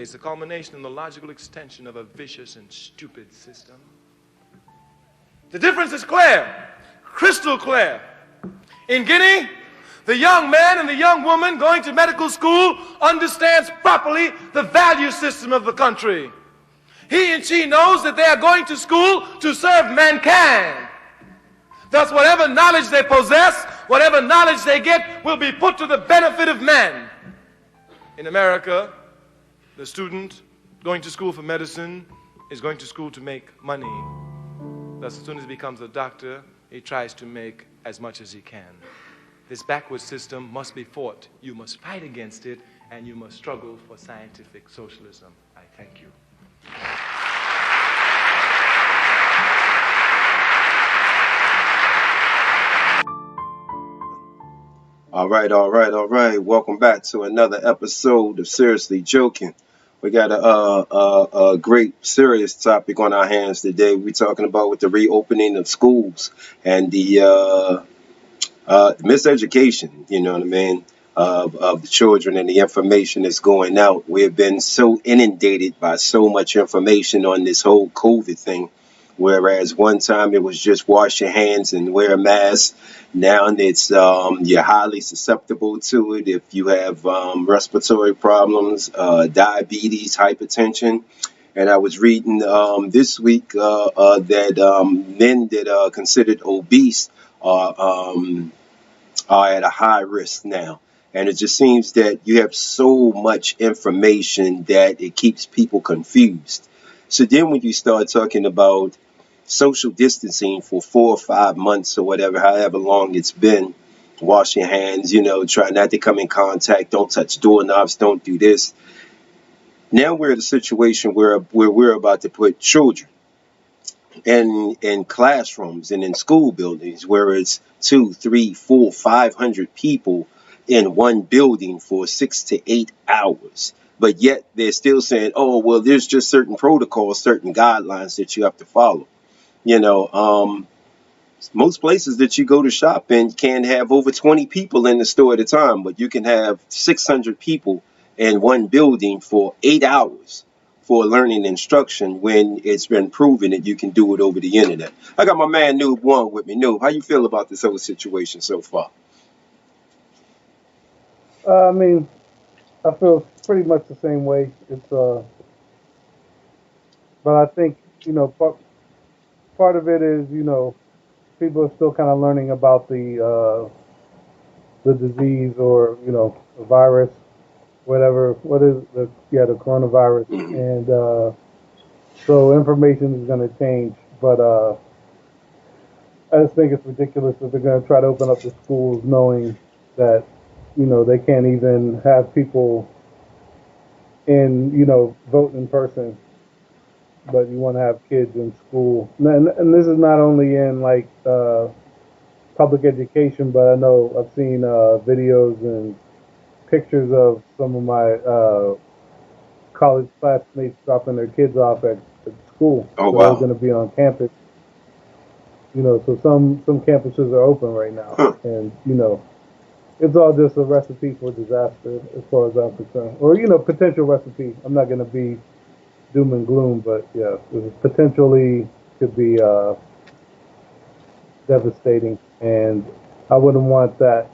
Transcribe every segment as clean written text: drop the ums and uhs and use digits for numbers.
It's the culmination and the logical extension of a vicious and stupid system. The difference is clear, crystal clear. In Guinea, the young man and the young woman going to medical school understands properly the value system of the country. He and she knows that they are going to school to serve mankind. Thus, whatever knowledge they possess, whatever knowledge they get, will be put to the benefit of men. In America, the student going to school for medicine is going to school to make money. Thus, as soon as he becomes a doctor, he tries to make as much as he can. This backward system must be fought. You must fight against it, and you must struggle for scientific socialism. I thank you. All right. Welcome back to another episode of Seriously Joking. We got a great, serious topic on our hands today. We're talking about with the reopening of schools and the miseducation, you know what I mean, of the children and the information that's going out. We have been so inundated by so much information on this whole COVID thing. Whereas one time it was just wash your hands and wear a mask. Now it's you're highly susceptible to it if you have respiratory problems, diabetes, hypertension. And I was reading this week that men that are considered obese are at a high risk now. And it just seems that you have so much information that it keeps people confused. So then when you start talking about social distancing for 4 or 5 months or whatever, however long it's been, wash your hands, try not to come in contact, don't touch doorknobs, don't do this. Now we're at a situation where we're about to put children in classrooms and in school buildings where it's 2, 3, 4, 500 people in one building for 6 to 8 hours. But yet they're still saying, oh, well, there's just certain protocols, certain guidelines that you have to follow. Most places that you go to shop in can have over 20 people in the store at a time, but you can have 600 people in one building for 8 hours for learning instruction when it's been proven that you can do it over the internet. I got my man Nube One with me. Nube, how you feel about this whole situation so far? I mean, I feel pretty much the same way. It's but I think part of it is people are still kind of learning about the disease or the virus, whatever. What is the coronavirus, and so information is going to change. But I just think it's ridiculous that they're going to try to open up the schools knowing that they can't even have people in vote in person, but you want to have kids in school. And this is not only in like public education, but I know I've seen videos and pictures of some of my college classmates dropping their kids off at school. Oh, so wow. They're going to be on campus. So some campuses are open right now, and it's all just a recipe for disaster as far as I'm concerned, or potential recipe. I'm not going to be doom and gloom, but yeah, it potentially could be devastating, and I wouldn't want that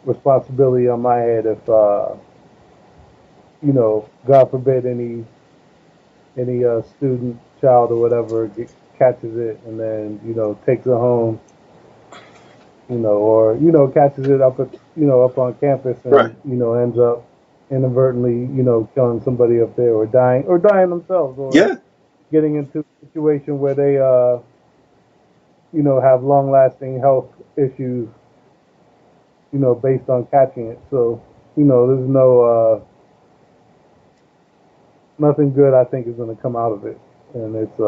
responsibility on my head if God forbid any student, child, or whatever catches it and then takes it home, or catches it up on campus and Right. Ends up inadvertently killing somebody up there or dying themselves, or getting into a situation where they have long-lasting health issues based on catching it. So there's no nothing good I think is going to come out of it, and it's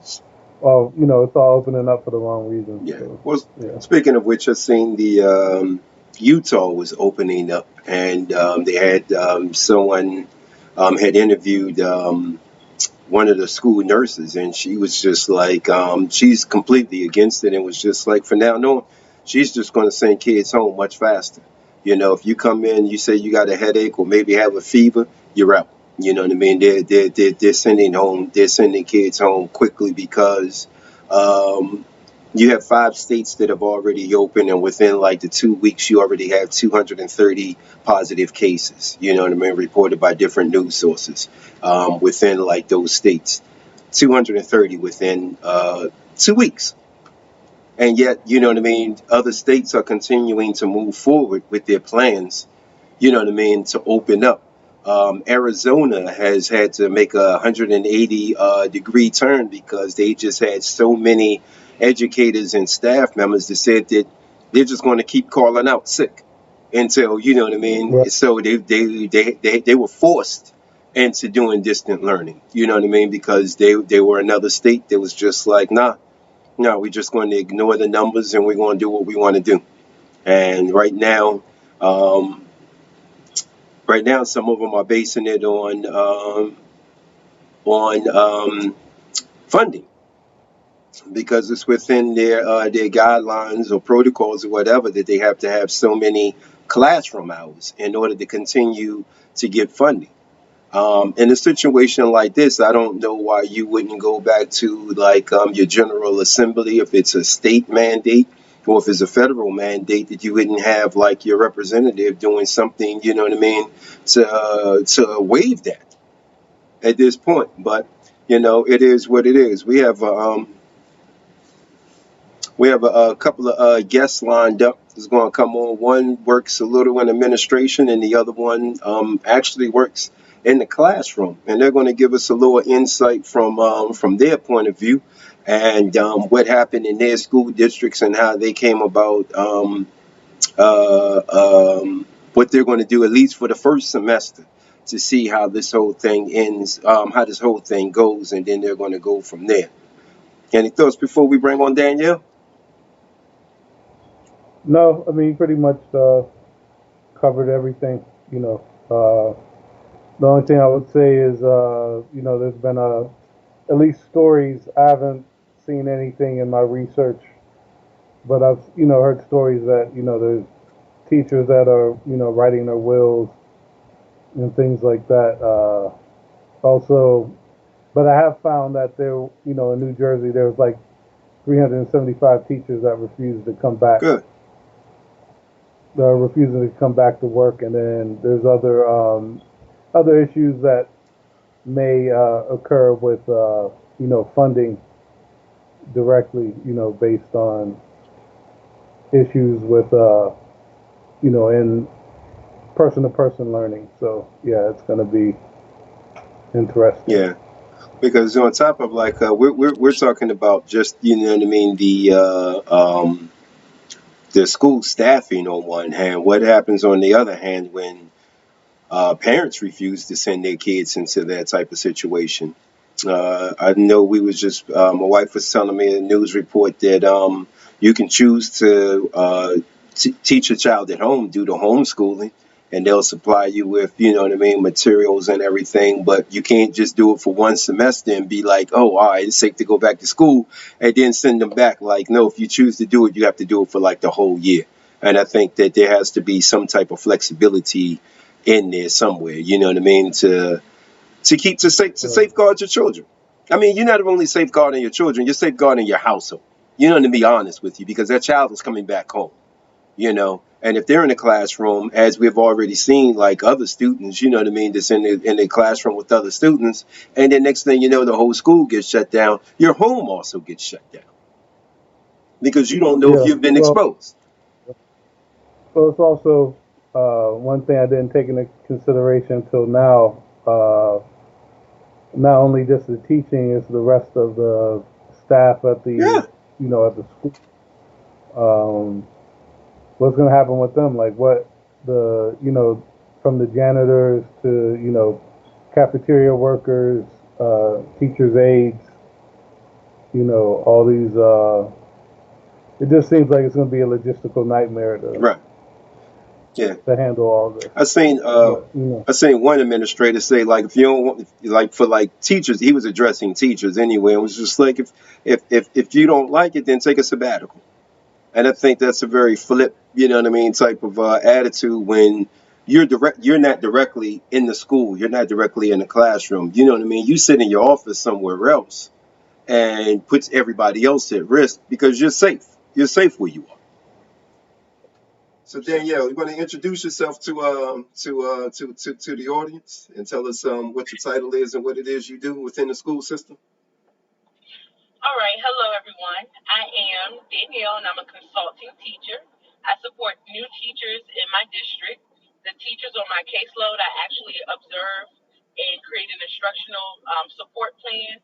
it's all opening up for the wrong reasons. Yeah. So, Well, yeah. speaking of which, I've seen the Utah was opening up, and they had someone had interviewed one of the school nurses, and she was just like, she's completely against it, and was just like, from now on, she's just going to send kids home much faster. You know, if you come in, you say you got a headache or maybe have a fever, you're out. You know what I mean? They're sending home, they're sending kids home quickly because um, you have 5 states that have already opened, and within like the 2 weeks, you already have 230 positive cases. You know what I mean? Reported by different news sources within like those states. 230 within 2 weeks. And yet, you know what I mean, other states are continuing to move forward with their plans, you know what I mean, to open up. Arizona has had to make a 180 degree turn because they just had so many educators and staff members that said that they're just going to keep calling out sick until, you know what I mean. Right. So they were forced into doing distant learning, you know what I mean, because they were another state that was just like, nah, no, we're just going to ignore the numbers and we're going to do what we want to do. And um, right now, some of them are basing it on funding because it's within their guidelines or protocols or whatever that they have to have so many classroom hours in order to continue to get funding. In a situation like this, I don't know why you wouldn't go back to like your General Assembly if it's a state mandate or if it's a federal mandate that you wouldn't have like your representative doing something, you know what I mean, to waive that at this point. But you know, it is what it is. We have a couple of guests lined up that's going to come on. One works a little in administration, and the other one actually works in the classroom. And they're going to give us a little insight from their point of view and what happened in their school districts and how they came about uh, what they're going to do, at least for the first semester, to see how this whole thing ends, how this whole thing goes, and then they're going to go from there. Any thoughts before we bring on Danielle? No, I mean, pretty much covered everything. You know, the only thing I would say is, there's been at least stories. I haven't seen anything in my research, but I've, heard stories that, there's teachers that are, writing their wills and things like that. Also, but I have found that there, in New Jersey, there was like 375 teachers that refused to come back. Good. They're refusing to come back to work, and then there's other issues that may occur with funding directly, based on issues with in person-to-person learning. So yeah, it's going to be interesting. Yeah, because on top of like we're talking about just, you know what I mean, the school staffing on one hand. What happens on the other hand when parents refuse to send their kids into that type of situation? I know we was just my wife was telling me a news report that you can choose to teach a child at home due to homeschooling, and they'll supply you with, you know what I mean, materials and everything, but you can't just do it for one semester and be like, oh, all right, it's safe to go back to school, and then send them back. Like, no, if you choose to do it, you have to do it for like the whole year. And I think that there has to be some type of flexibility in there somewhere, you know what I mean, to safeguard your children. I mean, you're not only safeguarding your children, you're safeguarding your household. You know, to be honest with you, because that child is coming back home, you know. And if they're in a classroom, as we've already seen, like other students, you know what I mean, that's in the classroom with other students, and then next thing you know, the whole school gets shut down. Your home also gets shut down because you don't know if Yeah. you've been Well, exposed. it's also one thing I didn't take into consideration until now. Not only just the teaching, it's the rest of the staff at the Yeah, at the school. Um, what's going to happen with them? Like what the from the janitors to cafeteria workers, teachers' aides, all these. It just seems like it's going to be a logistical nightmare right. Yeah. to handle all this. I seen But I seen one administrator say like if you don't want, like for like teachers, he was addressing teachers anyway. It was just like if you don't like it, then take a sabbatical. And I think that's a very flip, you know what I mean, type of attitude when you're not directly in the school, you're not directly in the classroom. You know what I mean? You sit in your office somewhere else and puts everybody else at risk because you're safe. You're safe where you are. So Danielle, you want to introduce yourself to the audience and tell us what your title is and what it is you do within the school system? All right. Hello, everyone. I am Danielle, and I'm a consulting teacher. I support new teachers in my district. The teachers on my caseload, I actually observe and create an instructional support plan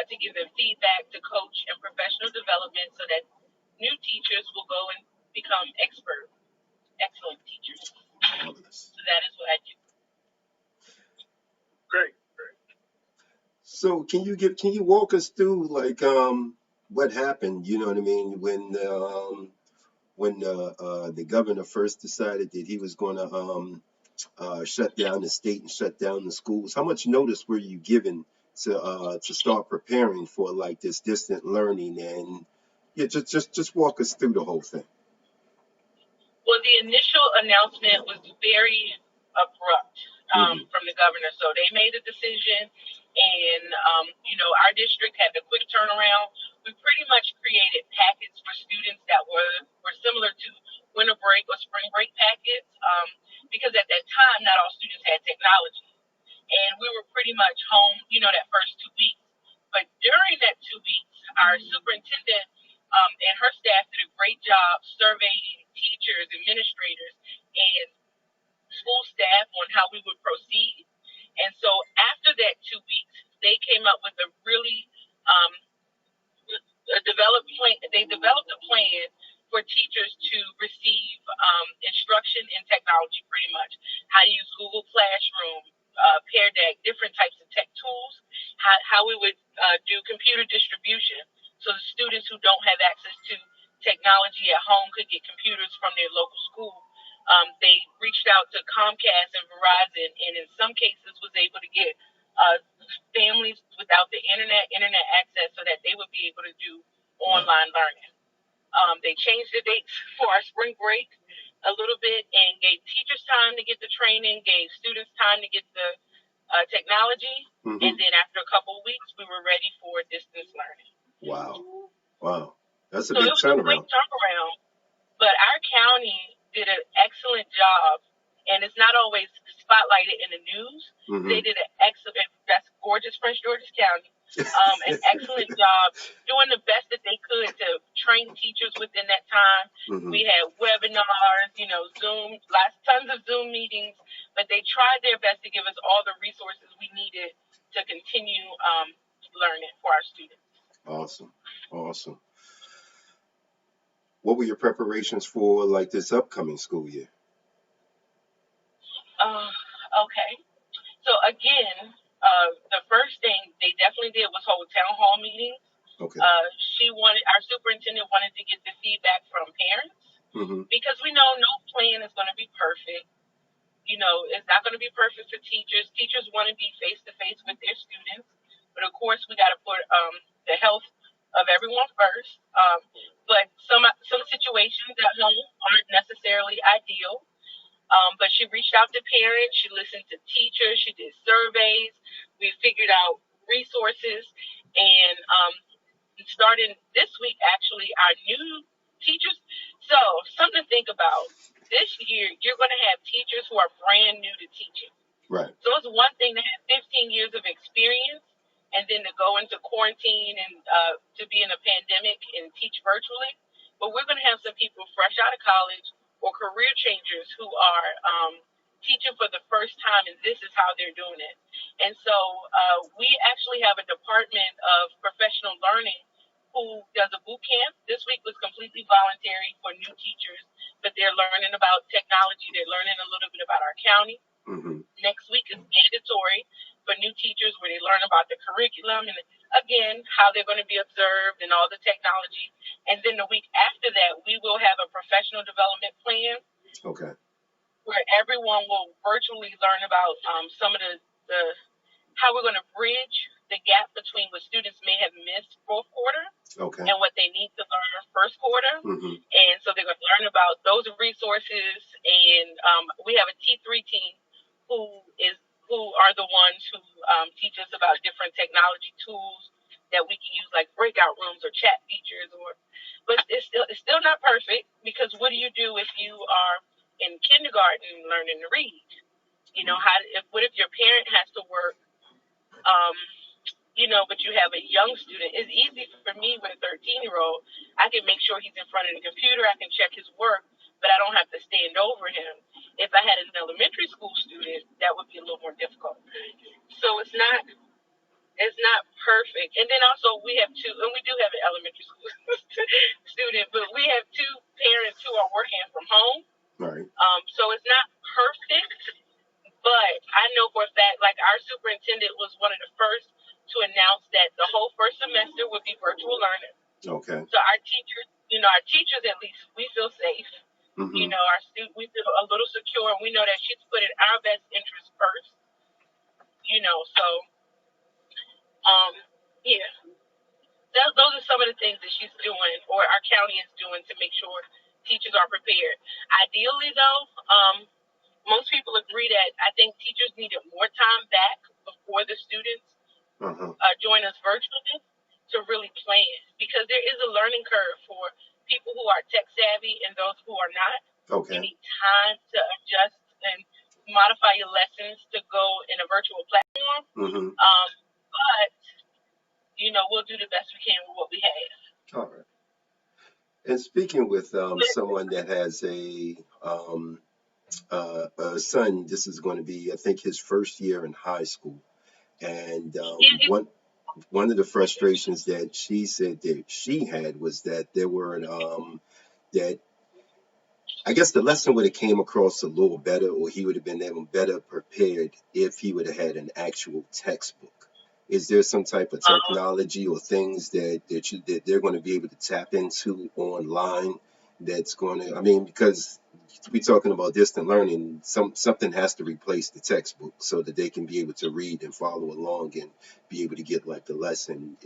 to give them feedback, to coach and professional development so that new teachers will go and become excellent teachers. Marvelous. So that is what I do. Great. So can you walk us through like what happened? You know what I mean when the governor first decided that he was going to shut down the state and shut down the schools. How much notice were you given to start preparing for like this distant learning? And yeah, just walk us through the whole thing. Well, the initial announcement was very abrupt Hmm. from the governor. So they made a decision, and our district had a quick turnaround. We pretty much created packets for students that were similar to winter break or spring break packets, because at that time, not all students had technology, and we were pretty much home, that first 2 weeks. But during that 2 weeks, our superintendent and her staff did a great job surveying teachers, administrators, and school staff on how we would proceed. And so after that 2 weeks, they came up with a really um, developed plan. They developed a plan for teachers to receive instruction in technology, pretty much how to use Google Classroom, Pear Deck, different types of tech tools, how we would do computer distribution, so the students who don't have access to technology at home could get computers from their local school. They reached out to Comcast and Verizon, and in some cases was able to get families without the internet access so that they would be able to do Wow. online learning. They changed the dates for our spring break a little bit and gave teachers time to get the training, gave students time to get the technology, and Hmm. then after a couple of weeks, we were ready for distance learning. Wow. Wow. That's a So it big was a quick turnaround. turnaround, but our county did an excellent job, and it's not always spotlighted in the news. Hmm. They did an excellent, that's gorgeous Prince George's County, an excellent job doing the best that they could to train teachers within that time. Hmm. We had webinars, Zoom, tons of Zoom meetings, but they tried their best to give us all the resources we needed to continue learning for our students. Awesome. Awesome. What were your preparations for like this upcoming school year? Okay. So again, the first thing they definitely did was hold town hall meetings. Okay. Our superintendent wanted to get the feedback from parents, Hmm. because we know no plan is going to be perfect. It's not going to be perfect for teachers. Teachers want to be face to face with their students, but of course we got to put the health of everyone first. But some situations at home aren't necessarily ideal. But she reached out to parents, she listened to teachers, she did surveys, we figured out resources, and starting this week, actually, our new teachers. So, something to think about. This year, you're going to have teachers who are brand new to teaching. Right. So it's one thing to have 15 years of experience and then to go into quarantine and to be in a pandemic and teach virtually. But we're going to have some people fresh out of college or career changers who are teaching for the first time, and this is how they're doing it. And so we actually have a department of professional learning who does a boot camp. This week was completely voluntary for new teachers, but they're learning about technology. They're learning a little bit about our county. Hmm. Next week is mandatory for new teachers where they learn about the curriculum and, again, how they're going to be observed and all the technology. And then the week after that, we will have a professional development plan. Okay. Where everyone will virtually learn about some of the how we're going to bridge the gap between what students may have missed fourth quarter Okay. and what they need to learn first quarter. Mm-hmm. And so they're going to learn about those resources. And we have a T3 team who are the ones who teach us about different technology tools that we can use, like breakout rooms or chat features. But it's still not perfect, because what do you do if you are in kindergarten learning to read? You know, what if your parent has to work? But you have a young student. It's easy for me with a 13-year-old. I can make sure he's in front of the computer. I can check his work, but I don't have to stand over him. If I had an elementary school student, that would be a little more difficult. So it's not perfect. And then also we do have an elementary school student, but we have two parents who are working from home. Right. So it's not perfect, but I know for a fact, like our superintendent was one of the first to announce that the whole first semester would be virtual learning. Okay. So our teachers at least, we feel safe. Mm-hmm. You know, we feel a little secure, and we know that she's put in our best interest first. You know, so yeah, those are some of the things that she's doing, or our county is doing, to make sure teachers are prepared. Ideally, though, most people agree that I think teachers needed more time back before the students join us virtually to really plan, because there is a learning curve for people who are tech savvy and those who are not. Okay. You need time to adjust and modify your lessons to go in a virtual platform. Mm-hmm. But we'll do the best we can with what we have. All right. And speaking with someone that has a son, this is going to be, I think, his first year in high school. And one of the frustrations that she said that she had was that there were that I guess the lesson would have came across a little better, or he would have been even better prepared if he would have had an actual textbook. Is there some type of technology or things that they're going to be able to tap into online that's going to, I mean, because we're talking about distant learning, something has to replace the textbook so that they can be able to read and follow along and be able to get like the lesson.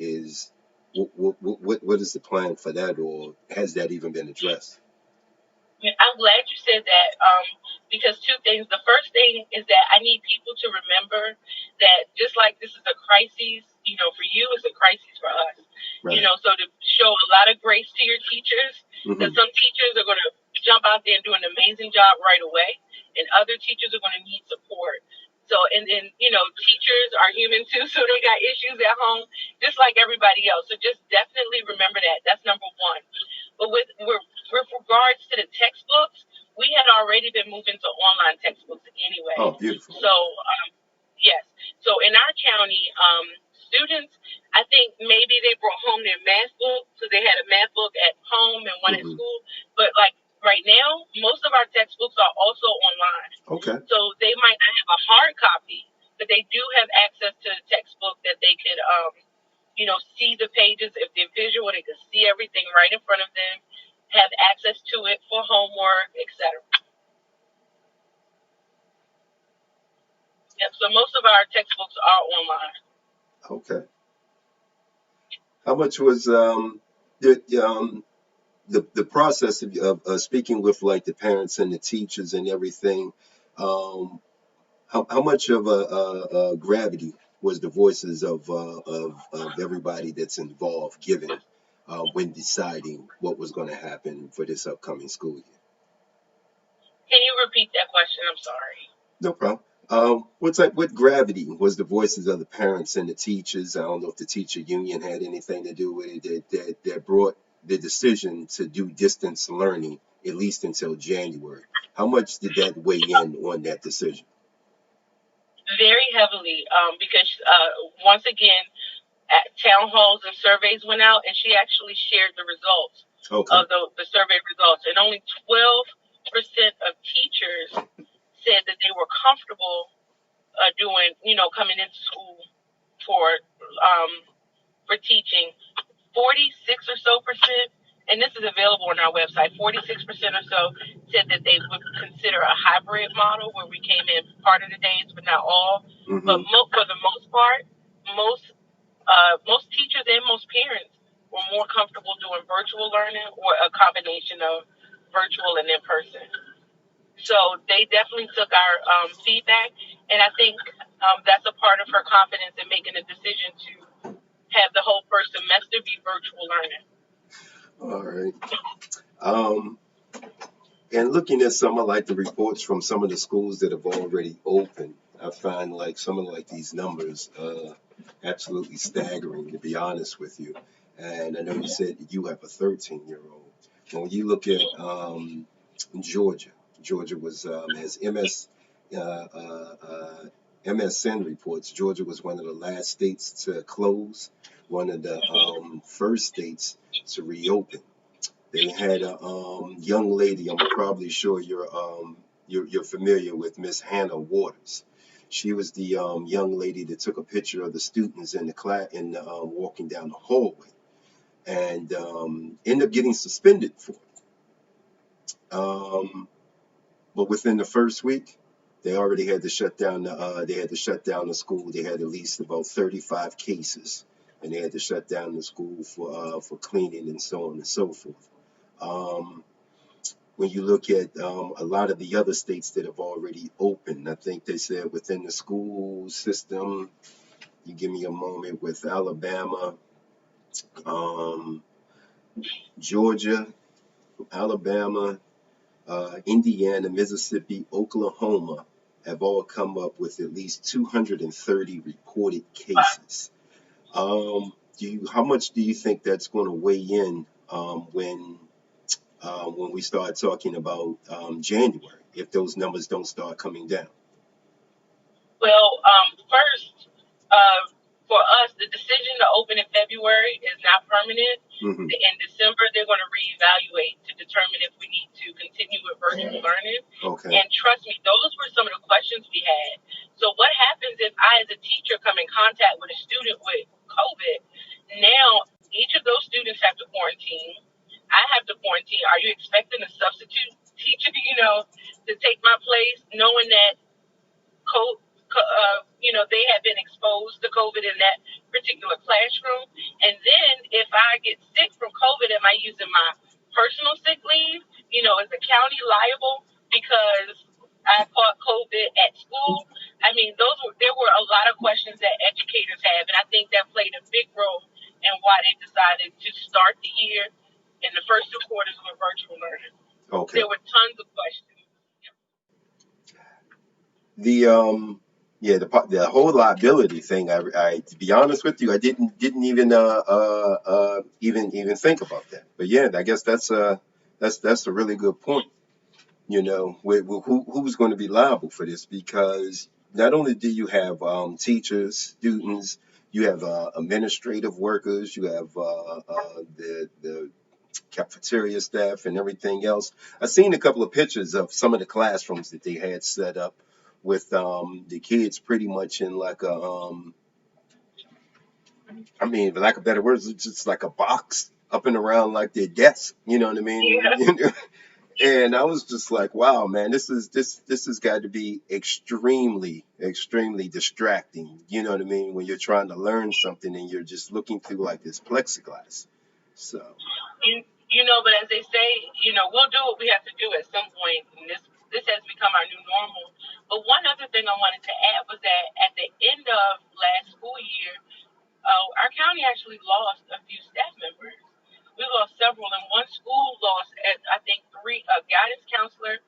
What is the plan for that, or has that even been addressed? I'm glad you said that, because two things. The first thing is that I need people to remember that just like this is a crisis, for you, it's a crisis for us. Right. So to show a lot of grace to your teachers, because some teachers are going to jump out there and do an amazing job right away, and other teachers are going to need support. So, and then, teachers are human too, so they got issues at home, just like everybody else. So just definitely remember that. That's number one. But with regards to the textbooks, we had already been moving to online textbooks anyway. Oh, beautiful. So, yes. So in our county, students, I think maybe they brought home their math book, so they had a math book at home and one at school. But like right now, most of our textbooks are also online. Okay. So they might not have a hard copy, but they do have access to the textbook that they could, see the pages. If they're visual, they can see everything right in front of them, have access to it for homework, etc. Yep. So most of our textbooks are online. Okay. How much was the process of speaking with like the parents and the teachers and everything? How much of a gravity was the voices of everybody that's involved given when deciding what was going to happen for this upcoming school year? Can you repeat that question? I'm sorry. No problem. What gravity was the voices of the parents and the teachers? I don't know if the teacher union had anything to do with it that brought the decision to do distance learning at least until January. How much did that weigh in on that decision? Very heavily, because once again, town halls and surveys went out, and she actually shared the results of the survey results, and only 12% of teachers said that they were comfortable coming into school for teaching. 46 or so percent, and this is available on our website, 46% or so said that they would consider a hybrid model where we came in part of the days, but not all. But for the most part, most most teachers and most parents were more comfortable doing virtual learning or a combination of virtual and in person. So they definitely took our feedback, and I think that's a part of her confidence in making a decision to have the whole first semester be virtual learning. All right. Um, and looking at some of like the reports from some of the schools that have already opened, I find like some of like these numbers absolutely staggering, to be honest with you. And I know you said you have a 13-year-old. When you look at Georgia, Georgia was as uh, uh, uh, MSN reports, Georgia was one of the last states to close, one of the first states to reopen. They had a young lady. I'm probably sure you're familiar with Miss Hannah Waters. She was the young lady that took a picture of the students in the class and walking down the hallway, and ended up getting suspended for it. But within the first week, they already had to shut down the school. They had at least about 35 cases, and they had to shut down the school for cleaning and so on and so forth. Um, when you look at a lot of the other states that have already opened, I think they said within the school system, you give me a moment, with Alabama, um, Georgia, Alabama, Indiana, Mississippi, Oklahoma have all come up with at least 230 reported cases. How much do you think that's going to weigh in when we start talking about January, if those numbers don't start coming down? Well, first, for us, the decision to open in February is not permanent. Mm-hmm. In December, they're going to reevaluate to determine if we need to continue with virtual learning. Okay. And trust me, those were some of the questions we had. So what happens if I, as a teacher, come in contact with a student with COVID? Now, each of those students have to quarantine. I have to quarantine. Are you expecting a substitute teacher, to take my place, knowing that they have been exposed to COVID in that particular classroom? And then if I get sick from COVID, am I using my personal sick leave? Is the county liable because I caught COVID at school? I mean, there were a lot of questions that educators have, and I think that played a big role in why they decided to start the year in the first 2 quarters with virtual learning. Okay. There were tons of questions. The whole liability thing, I to be honest with you, I didn't even think about that. But yeah, I guess that's a really good point. Who's going to be liable for this? Because not only do you have teachers, students, you have administrative workers, you have the cafeteria staff and everything else. I've seen a couple of pictures of some of the classrooms that they had set up with the kids pretty much in like for lack of better words, it's just like a box up and around like their desk. You know what I mean? Yeah. And I was just like, wow, man, this has got to be extremely, extremely distracting. You know what I mean? When you're trying to learn something and you're just looking through like this plexiglass. So. But as they say, we'll do what we have to do at some point, and this has become our new normal. But one other thing I wanted to add was that at the end of last school year, our county actually lost a few staff members. We lost several, and one school lost, I think, 3: a guidance counselor,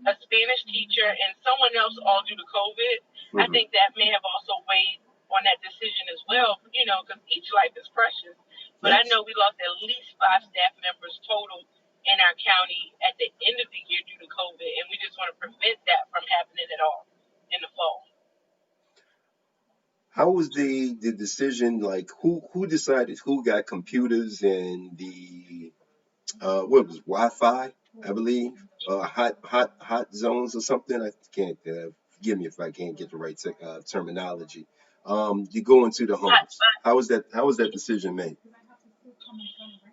a Spanish teacher, and someone else, all due to COVID. I think that may have also weighed on that decision as well, because each life is precious. But I know we lost at least 5 staff members total in our county at the end of the year due to COVID, and we just want to prevent that from happening at all in the fall. How was the decision, like who decided who got computers and the what was Wi-Fi, I believe, hot zones or something? I can't forgive me if I can't get the right terminology. You go into the homes. How was that decision made?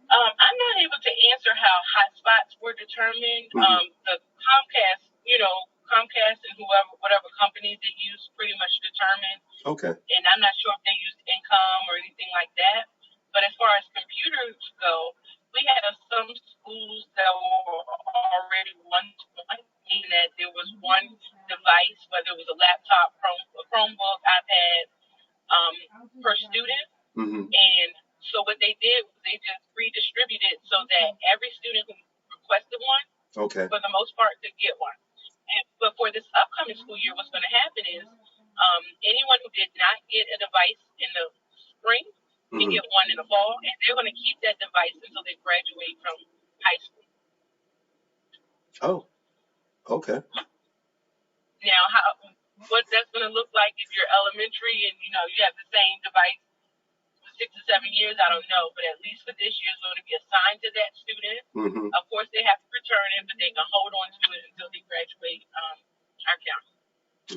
I'm not able to answer how hotspots were determined. The Comcast and whatever company companies that use pretty much determine. Okay. And I'm not sure if they use income or anything like that. But as far as computers go, we have some schools that were already one-to-one, meaning that there was one device, whether it was a laptop, a Chromebook, iPad, per student. Mm-hmm. And so what they did was they just redistributed so that every student who requested one, Okay. for the most part, could get one. But for this upcoming school year, what's going to happen is anyone who did not get a device in the spring can Mm-hmm. get one in the fall, and they're going to keep that device until they graduate from high school. Oh, okay. Now, what that's going to look like if you're elementary and you have the same device for 6 to 7 years, I don't know. But at least for this year, it's going to be assigned to that student. Mm-hmm. Of course, they have to return it, but they can hold on to it until they graduate our county.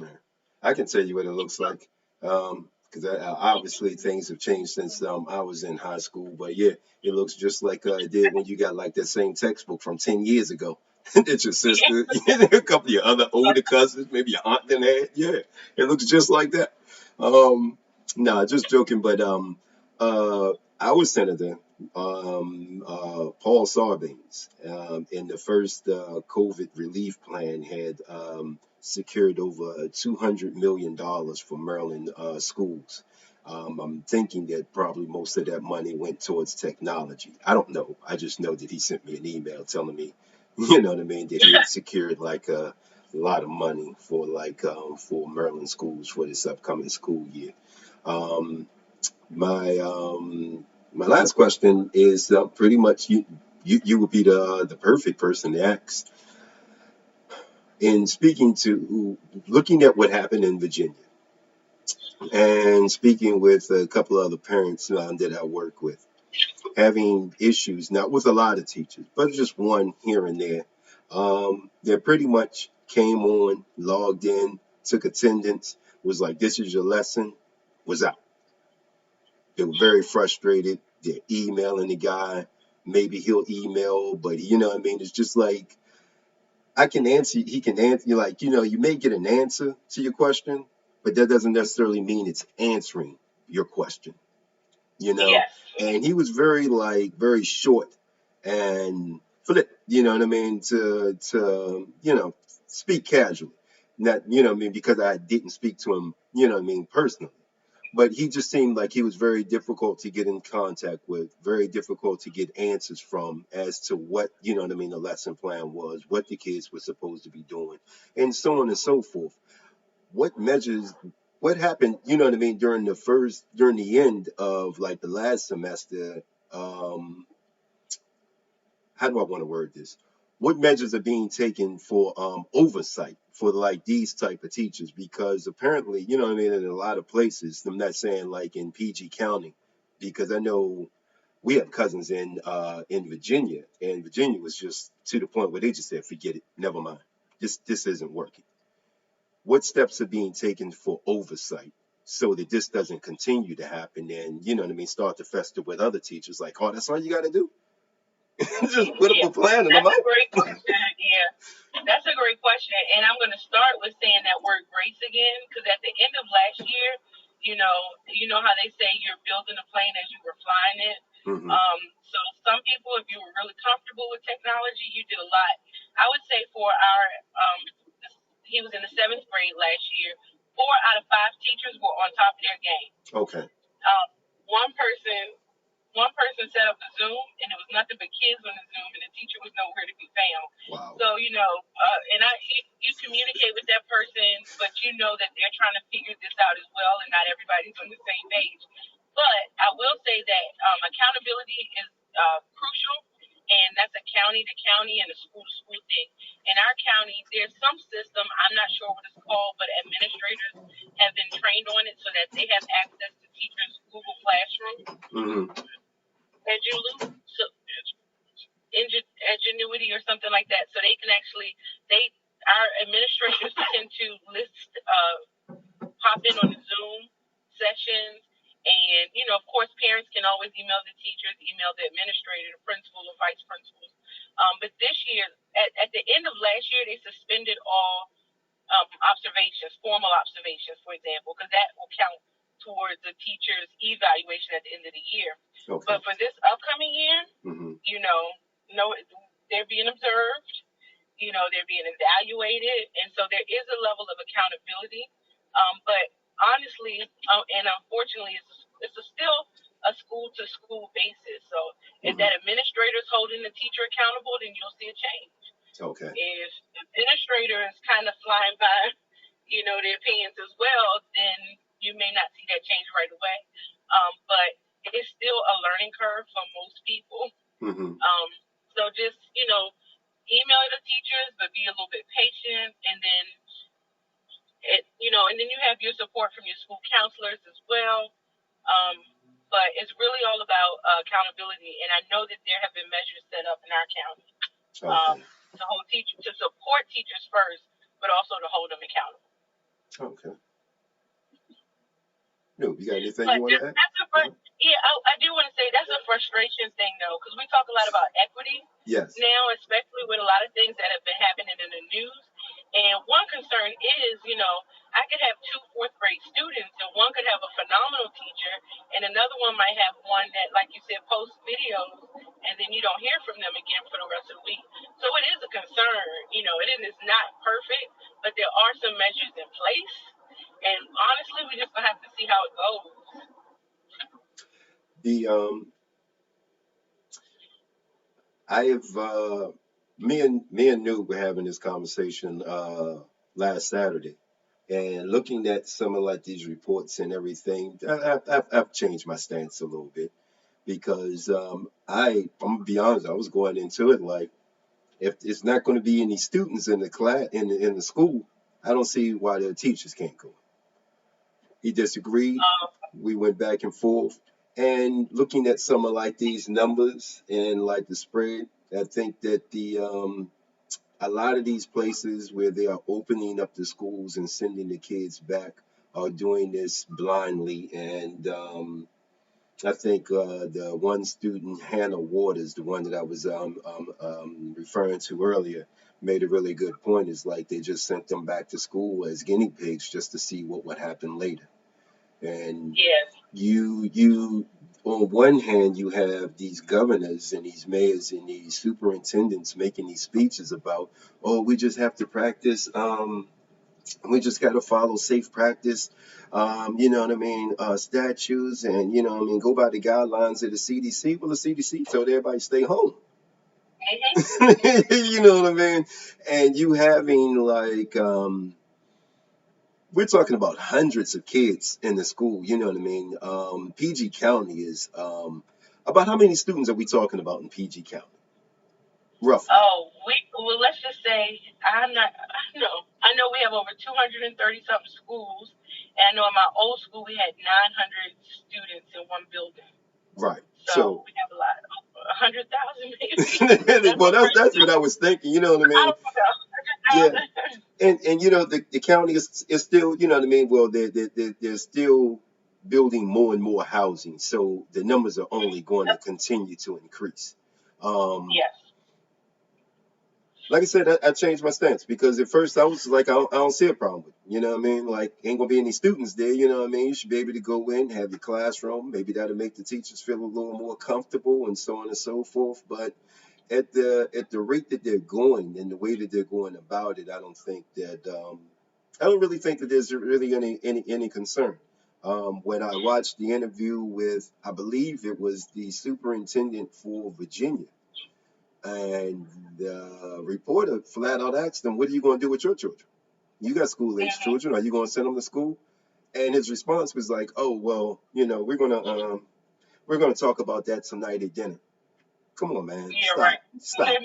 Yeah. I can tell you what it looks like. Because obviously things have changed since I was in high school. But yeah, it looks just like it did when you got like that same textbook from 10 years ago. That your sister, a couple of your other older cousins, maybe your aunt then had. Yeah, it looks just like that. Nah, just joking. But our senator, Paul Sarbanes, in the first COVID relief plan had secured over $200 million for Maryland schools. I'm thinking that probably most of that money went towards technology. I don't know. I just know that he sent me an email telling me, you know what I mean, that he had secured like a lot of money for for Maryland schools for this upcoming school year. Um, my last question is pretty much you would be the perfect person to ask. In looking at what happened in Virginia and speaking with a couple of other parents that I work with, having issues, not with a lot of teachers, but just one here and there, that pretty much came on, logged in, took attendance, was like, this is your lesson, was out. They were very frustrated. They're emailing the guy. Maybe he'll email, but you know what I mean? It's just like, I can answer, he can answer you, like, you may get an answer to your question, but that doesn't necessarily mean it's answering your question, Yes. And he was very short and flip, you know what I mean, to speak casually. Not, because I didn't speak to him, personally. But he just seemed like he was very difficult to get in contact with, very difficult to get answers from as to what, the lesson plan was, what the kids were supposed to be doing, and so on and so forth. What measures, what happened, during the end of like the last semester? How do I want to word this? What measures are being taken for oversight for like these type of teachers? Because apparently, in a lot of places, I'm not saying like in PG County, because I know we have cousins in Virginia, and Virginia was just to the point where they just said, forget it, never mind. This isn't working. What steps are being taken for oversight so that this doesn't continue to happen and, start to fester with other teachers like, oh, that's all you got to do? Just put up a plan and I'm That's out. a great question. Yeah, that's a great question. And I'm going to start with saying that word grace again, because at the end of last year, you know how they say you're building a plane as you were flying it. Mm-hmm. So some people, if you were really comfortable with technology, you did a lot. I would say for our, he was in the 7th grade last year. 4 out of 5 teachers were on top of their game. Okay. One person set up a Zoom, and it was nothing but kids on the Zoom, and the teacher was nowhere to be found. Wow. So, you communicate with that person, but you know that they're trying to figure this out as well, and not everybody's on the same page. But I will say that accountability is crucial, and that's a county to county and a school to school thing. In our county, there's some system, I'm not sure what it's called, but administrators have been trained on it so that they have access to teachers' Google Classroom. Mm-hmm. Ingenuity or something like that, so they can actually our administrators tend to pop in on the Zoom sessions, and of course parents can always email the teachers, email the administrator, the principal or vice principals. But this year, at the end of last year, they suspended all observations, formal observations, for example, because that will count towards the teacher's evaluation at the end of the year. Okay. But for this upcoming year, you know, no, they're being observed, you know, they're being evaluated, and so there is a level of accountability. But honestly, and unfortunately, it's still a school-to-school basis. So if that administrator is holding the teacher accountable, then you'll see a change. Okay. If the administrator is kind of flying by, you know, their opinions as well, then you may not see that change right away. But it's still a learning curve for most people. So just, you know, email the teachers, but be a little bit patient, and then and then you have your support from your school counselors as well. But it's really all about accountability, and I know that there have been measures set up in our county to support teachers first, but also to hold them accountable. Okay. No, you got anything But you want to add? I do want to say that's a frustration thing, though, because we talk a lot about equity now, especially with a lot of things that have been happening in the news. And one concern is, you know, I could have 2 fourth-grade students, and one could have a phenomenal teacher, and another one might have one that, like you said, posts videos, and then you don't hear from them again for the rest of the week. So it is a concern. You know, it is not perfect, but there are some measures in place. And honestly, we just gonna have to see how it goes. Me and Nube were having this conversation last Saturday, and looking at some of like these reports and everything, I've changed my stance a little bit, because I'm gonna be honest, I was going into it like, if it's not going to be any students in the class in the school, I don't see why the teachers can't go. He disagreed. We went back and forth, and looking at some of like these numbers and like the spread, I think that a lot of these places where they are opening up the schools and sending the kids back are doing this blindly. And I think the one student, Hannah Waters, the one that I was referring to earlier, made a really good point. It's like they just sent them back to school as guinea pigs just to see what would happen later. And you on one hand, you have these governors and these mayors and these superintendents making these speeches about, oh, we just have to practice, we just got to follow safe practice, you know what I mean, statutes, and, you know what I mean, go by the guidelines of the CDC. Well, the CDC told everybody stay home. You know what I mean? And you having like, we're talking about hundreds of kids in the school, you know what I mean? PG County is, about how many students are we talking about in PG County? Roughly. Well, let's just say, I know we have over 230 something schools, and I know in my old school we had 900 students in one building. Right. So we have a lot, 100,000 maybe. Well, that's what I was thinking, you know what I mean? I don't know, 100,000. And you know, the county is still, you know what I mean, well, they're still building more and more housing, so the numbers are only going to continue to increase. Yes. Like I said, I changed my stance, because at first I was like, I don't see a problem with it. You know what I mean? Like, ain't gonna be any students there. You know what I mean? You should be able to go in, have your classroom. Maybe that'll make the teachers feel a little more comfortable, and so on and so forth. But at the rate that they're going and the way that they're going about it, I don't really think that there's really any concern. When I watched the interview with, I believe it was the superintendent for Virginia, and the reporter flat out asked him, what are you going to do with your children? You got school-age children. Are you going to send them to school? And his response was like, oh, well, you know, we're going to talk about that tonight at dinner. Come on, man. Stop.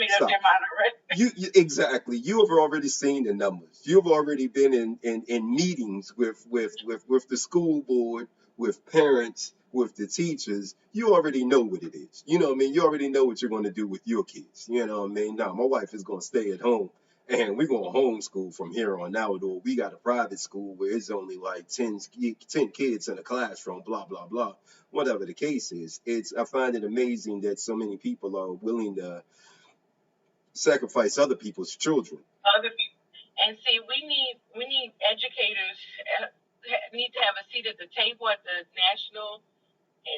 You exactly. You have already seen the numbers. You've already been in meetings with the school board, with parents, with the teachers. You already know what it is. You know what I mean? You already know what you're going to do with your kids. You know what I mean? Now, my wife is going to stay at home, and we're going to homeschool from here on out. Or we got a private school where it's only like 10 kids in a classroom, blah, blah, blah. Whatever the case is, I find it amazing that so many people are willing to sacrifice other people's children. Other people. And see, we need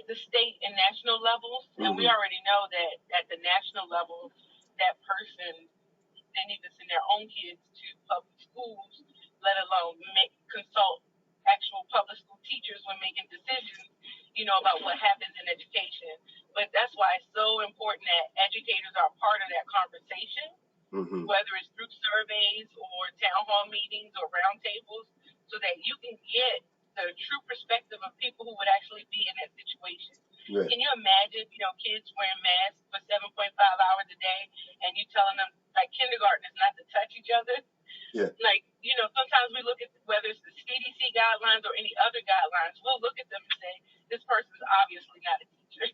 the state and national levels, and we already know that at the national level, that person, they need to send their own kids to public schools, let alone consult actual public school teachers when making decisions, about what happens in education. But that's why it's so important that educators are part of that conversation, whether it's through surveys or town hall meetings or roundtables, so that you can get the true perspective of people who would actually be in that situation. Right. Can you imagine, kids wearing masks for 7.5 hours a day, and you telling them, like, kindergartners not to touch each other? Yeah. Like, sometimes we look at whether it's the CDC guidelines or any other guidelines, we'll look at them and say, this person's obviously not a teacher.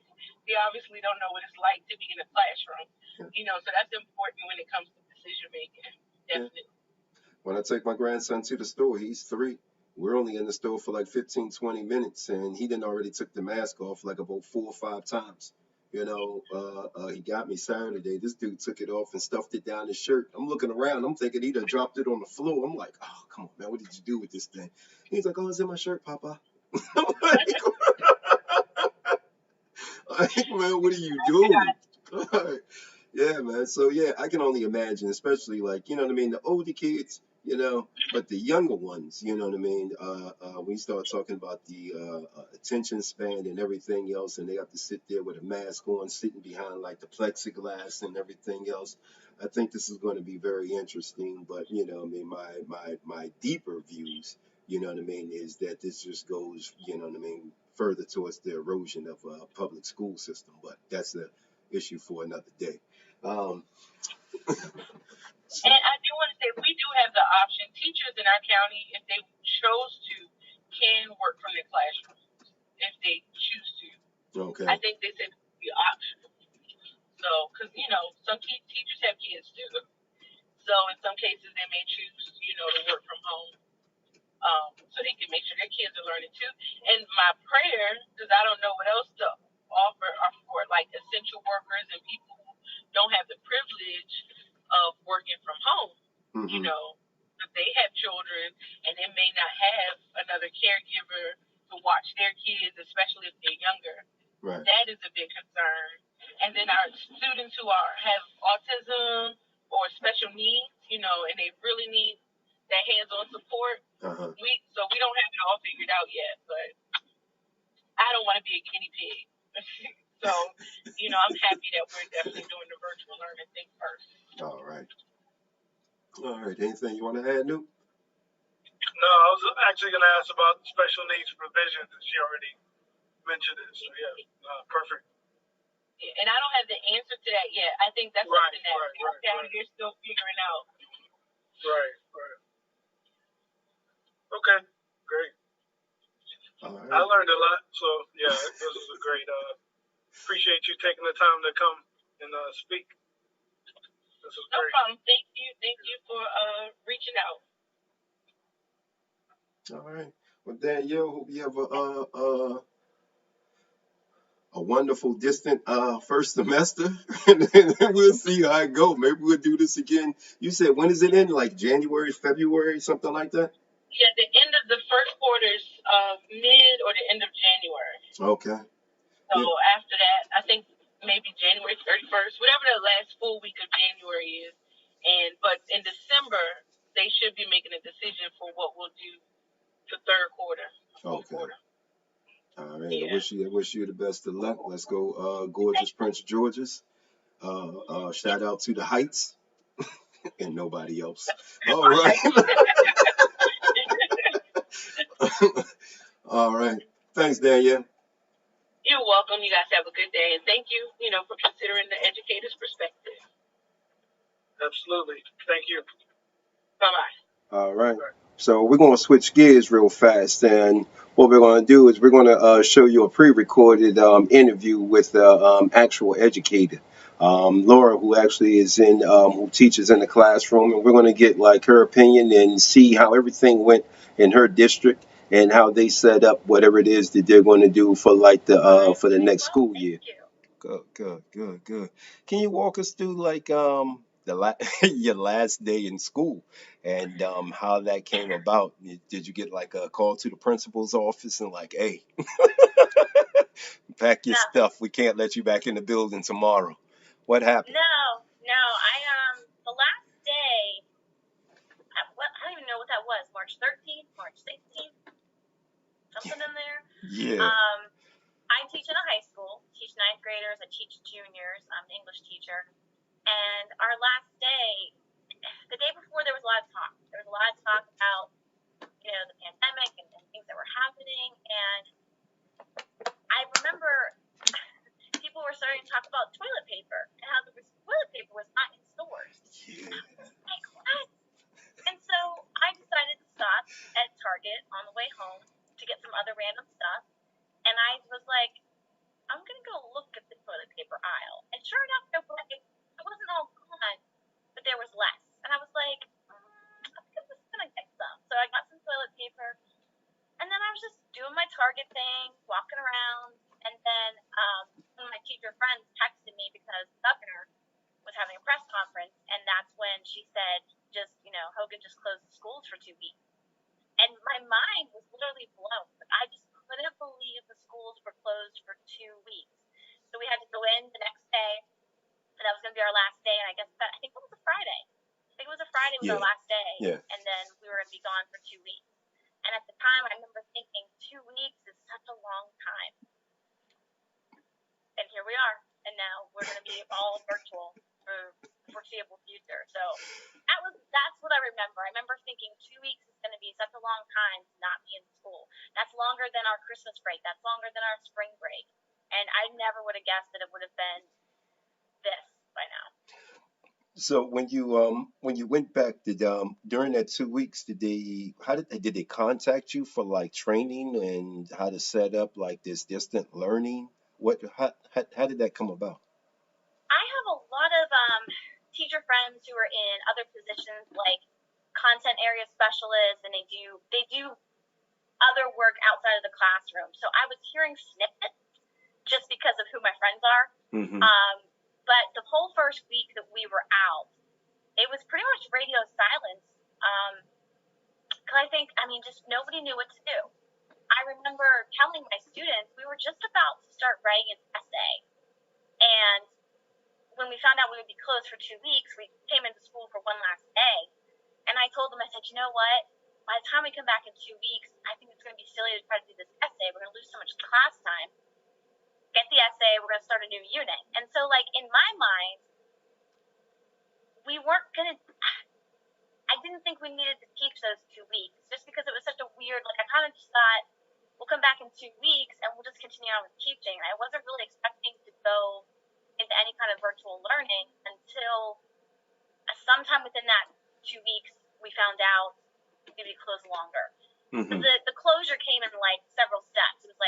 They obviously don't know what it's like to be in a classroom. Yeah. So that's important when it comes to decision making. Definitely. Yeah. When I take my grandson to the store, he's 3. We're only in the store for like 15, 20 minutes, and he didn't already took the mask off like about 4 or 5 times. He got me Saturday. This dude took it off and stuffed it down his shirt. I'm looking around. I'm thinking he'd have dropped it on the floor. I'm like, oh, come on, man. What did you do with this thing? He's like, oh, it's in my shirt, Papa. I'm like, man, what are you doing? Yeah, man. So, yeah, I can only imagine, especially like, the older kids, but the younger ones, when you start talking about the attention span and everything else, and they have to sit there with a mask on, sitting behind like the plexiglass and everything else, I think this is going to be very interesting. But, my deeper views, is that this just goes, further towards the erosion of a public school system. But that's the issue for another day. And I do want to say we do have the option. Teachers in our county, if they chose to, can work from their classrooms if they choose to. Okay. I think they said it would be optional. So, because some teachers have kids too. So in some cases they may choose, to work from home, so they can make sure their kids are learning too. And my prayer, because I don't know what else to offer, are for like essential workers and people who don't have the privilege of working from home. If they have children and they may not have another caregiver to watch their kids, especially if they're younger. Right. That is a big concern. And then our students who have autism or special needs, and they really need that hands-on support. So we don't have it all figured out yet, but I don't want to be a guinea pig. So, I'm happy that we're definitely doing the virtual learning thing first. All right. Anything you want to add, Nube? No, I was actually going to ask about special needs provision, and she already mentioned it. So, yeah, perfect. And I don't have the answer to that yet. I think that's something that they're still figuring out. Right. Okay, great. All right. I learned a lot, so yeah, this is a great. Appreciate you taking the time to come and speak. This is great. No problem. Thank you for reaching out. All right. Well, Danielle, hope you have a wonderful distant first semester, and then we'll see how it go. Maybe we'll do this again. You said when is it in? Like January, February, something like that? Yeah, the end of the first quarter's mid or the end of January. Okay. So after that, I think maybe January 31st, whatever the last full week of January is. But in December, they should be making a decision for what we'll do for third quarter. Okay. Quarter. All right. Yeah. I wish you the best of luck. Let's go, gorgeous Prince George's. Shout out to the Heights and nobody else. All right. All right. Thanks, Danielle. You're welcome. You guys have a good day, and thank you, for considering the educator's perspective. Absolutely. Thank you. Bye-bye. All right. So we're going to switch gears real fast, and what we're going to do is we're going to show you a pre-recorded interview with the actual educator, Laura, who actually is who teaches in the classroom, and we're going to get like her opinion and see how everything went in her district and how they set up whatever it is that they're going to do for like the for the next school year. Good. Can you walk us through like your last day in school, and how that came about. Did you get like a call to the principal's office and like, hey, pack your No, stuff. We can't let you back in the building tomorrow. What happened? no. The last day, I don't even know what that was. March 13th, March 16th, something in there. Yeah. I teach in a high school. Teach ninth graders. I teach juniors. I'm an English teacher. And our last day, the day before, there was a lot of talk. There was a lot of talk about, the pandemic and things that were happening. And I remember people were starting to talk about toilet paper and how toilet paper was not in stores. Yeah. Like, what? And so I decided to stop at Target on the way home to get some other random stuff. And I was like, I'm going to go look at the toilet paper aisle. And sure enough, it wasn't all gone, but there was less. And I was like, I think I'm just going to get some. So I got some toilet paper. And then I was just doing my Target thing, walking around. And then one of my teacher friends texted me because the governor was having a press conference. And that's when she said, Hogan just closed the schools for 2 weeks. And my mind was literally blown. I just couldn't believe the schools were closed for 2 weeks. So we had to go in the next day, and that was going to be our last day. And I think it was a Friday. Was our last day. Yeah. And then we were going to be gone for 2 weeks. And at the time, I remember thinking 2 weeks is such a long time. And here we are. And now we're going to be all virtual for the foreseeable future. So that's what I remember. I remember thinking 2 weeks is going to be such a long time to not be in school. That's longer than our Christmas break. That's longer than our spring break. And I never would have guessed that it would have been this by now. So when you went back, during that 2 weeks, did they contact you for like training and how to set up like this distant learning? How did that come about? I have a lot of teacher friends who are in other positions like content area specialists, and they do other work outside of the classroom. So I was hearing snippets just because of who my friends are. Mm-hmm. But the whole first week that we were out, it was pretty much radio silence. Because just nobody knew what to do. I remember telling my students we were just about to start writing an essay. And when we found out we would be closed for 2 weeks, we came into school for one last day. And I told them, I said, you know what? By the time we come back in 2 weeks, I think it's going to be silly to try to do this essay. We're going to lose so much class time. Get the essay. We're going to start a new unit. And so, in my mind, we weren't going to, I didn't think we needed to teach those 2 weeks just because it was such a weird, I kind of just thought, we'll come back in 2 weeks and we'll just continue on with teaching. I wasn't really expecting to go into any kind of virtual learning until sometime within that 2 weeks, we found out we're going to be closed longer. Mm-hmm. The closure came in several steps. It was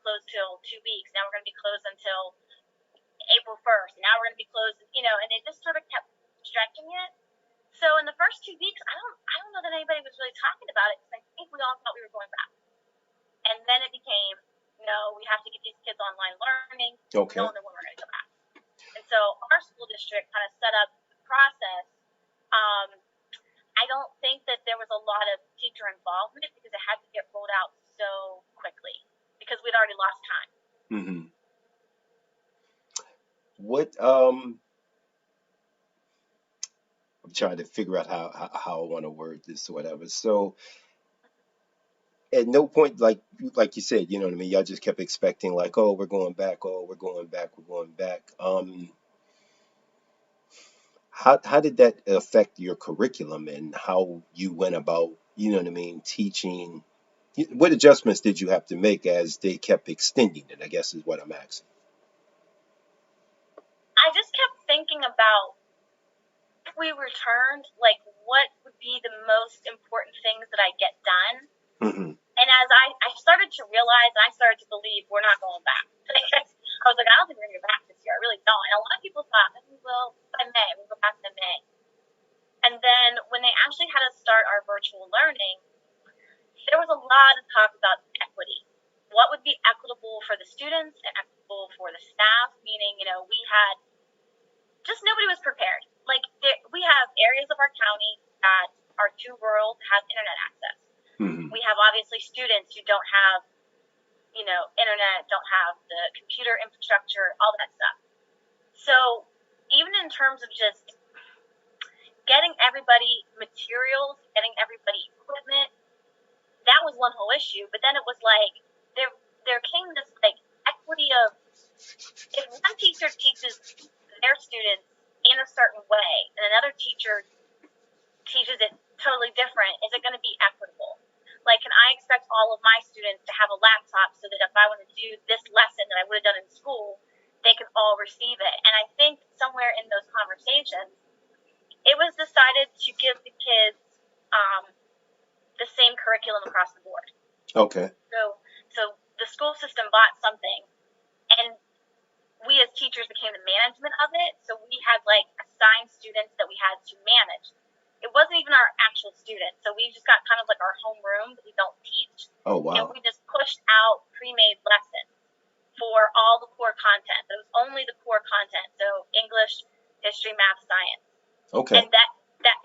closed till 2 weeks. Now we're going to be closed until April 1st. Now we're going to be closed, and it just sort of kept stretching it. So in the first 2 weeks, I don't know that anybody was really talking about it because I think we all thought we were going back. And then it became, no, we have to get these kids online learning. Okay. We don't know when we're going to go back. And so our school district kind of set up the process. I don't think that there was a lot of teacher involvement because it had to get rolled out so quickly because we'd already lost time. Mm-hmm. What I'm trying to figure out how I want to word this or whatever. So at no point, like you said, you know what I mean, y'all just kept expecting oh, we're going back, we're going back. How did that affect your curriculum and how you went about, you know what I mean, teaching? What adjustments did you have to make as they kept extending it, I guess is what I'm asking. I just kept thinking about if we returned, what would be the most important things that I get done. Mm-hmm. And as I started to realize, and I started to believe we're not going back. I was like, I don't think we're going to go back this year. I really don't. And a lot of people thought, we will by May. We'll go back in May. And then when they actually had us start our virtual learning, there was a lot of talk about equity. What would be equitable for the students and equitable for the staff? Meaning, we had just nobody was prepared. like we have areas of our county that are too rural to have internet access. Mm-hmm. We have obviously students who don't have, internet, don't have the computer infrastructure, all that stuff. So even in terms of just getting everybody materials, getting everybody equipment, that was one whole issue. But then it was like there came this like equity of, if one teacher teaches their students in a certain way and another teacher teaches it totally different, is it going to be equitable? Like, can I expect all of my students to have a laptop so that if I want to do this lesson that I would have done in school, they can all receive it? And I think somewhere in those conversations, it was decided to give the kids the same curriculum across the board. Okay. So the school system bought something, and we as teachers became the management of it. So we had like assigned students that we had to manage. It wasn't even our actual students. So we just got kind of like our homeroom that we don't teach. Oh, wow. And we just pushed out pre-made lessons for all the core content. It was only the core content. So English, history, math, science. Okay. And that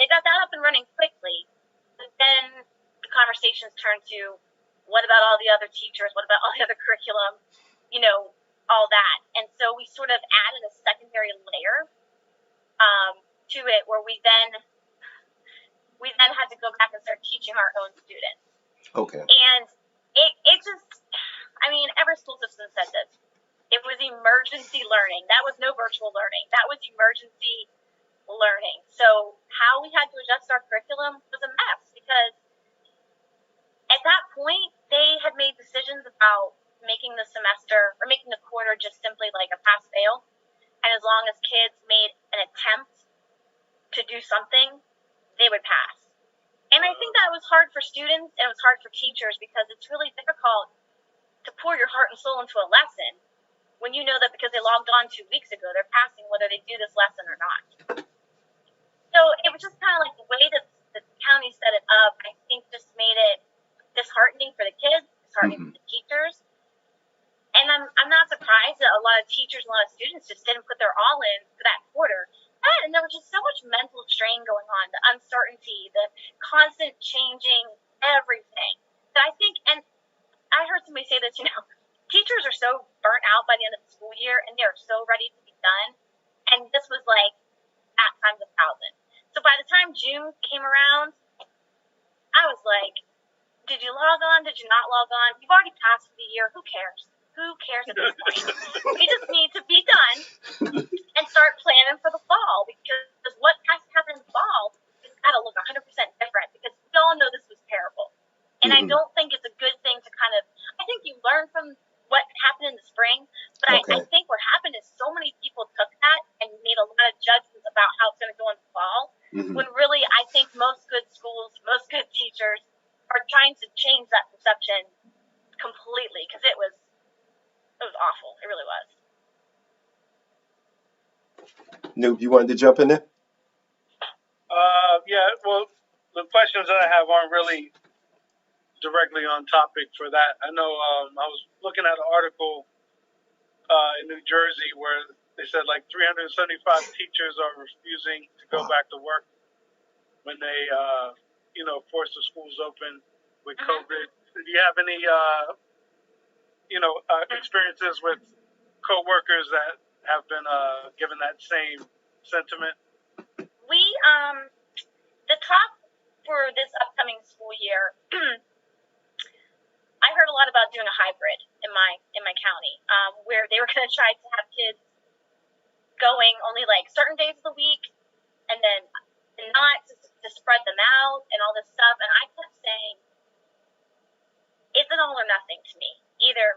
they got that up and running quickly. But then the conversations turned to, what about all the other teachers? What about all the other curriculum? All that. And so we sort of added a secondary layer to it, where we then had to go back and start teaching our own students. Okay. And it just, every school system said this. It was emergency learning. That was no virtual learning. That was emergency learning. So how we had to adjust our curriculum was a mess, because at that point, they had made decisions about making the semester or making the quarter just simply like a pass-fail. And as long as kids made an attempt to do something, they would pass. And I think that was hard for students and it was hard for teachers, because it's really difficult to pour your heart and soul into a lesson when you know that because they logged on 2 weeks ago, they're passing whether they do this lesson or not. So it was just kind of like the way that the county set it up, I think just made it disheartening for the kids, disheartening for the teachers. And I'm not surprised that a lot of teachers and a lot of students just didn't put their all in for that quarter. And there was just so much mental strain going on, the uncertainty, the constant changing everything. That I think, and I heard somebody say this, teachers are so burnt out by the end of the school year and they're so ready to be done. And this was like at times 1,000. So by the time June came around, I was like, did you log on? Did you not log on? You've already passed the year. Who cares? Who cares at this point? We just need to be done and start planning for the fall, because what has to happen in the fall has got to look 100% different, because we all know this was terrible. And I don't think it's a good thing to I think you learn from what happened in the spring, but I think what happened is so many people took that and made a lot of judgments about how it's going to go in the fall, when really I think most good schools, most good teachers are trying to change that perception completely, because it was awful. It really was. Nube, you wanted to jump in there? Yeah, well, the questions that I have aren't really directly on topic for that. I know I was looking at an article in New Jersey where they said like 375 teachers are refusing to go back to work when they, force the schools open with COVID. Do you have any, experiences with coworkers that have been given that same sentiment? We, the talk for this upcoming school year, I heard a lot about doing a hybrid in my county, where they were going to try to have kids going only like certain days of the week, and then not to spread them out and all this stuff. And I kept saying, it's an all or nothing to me. Either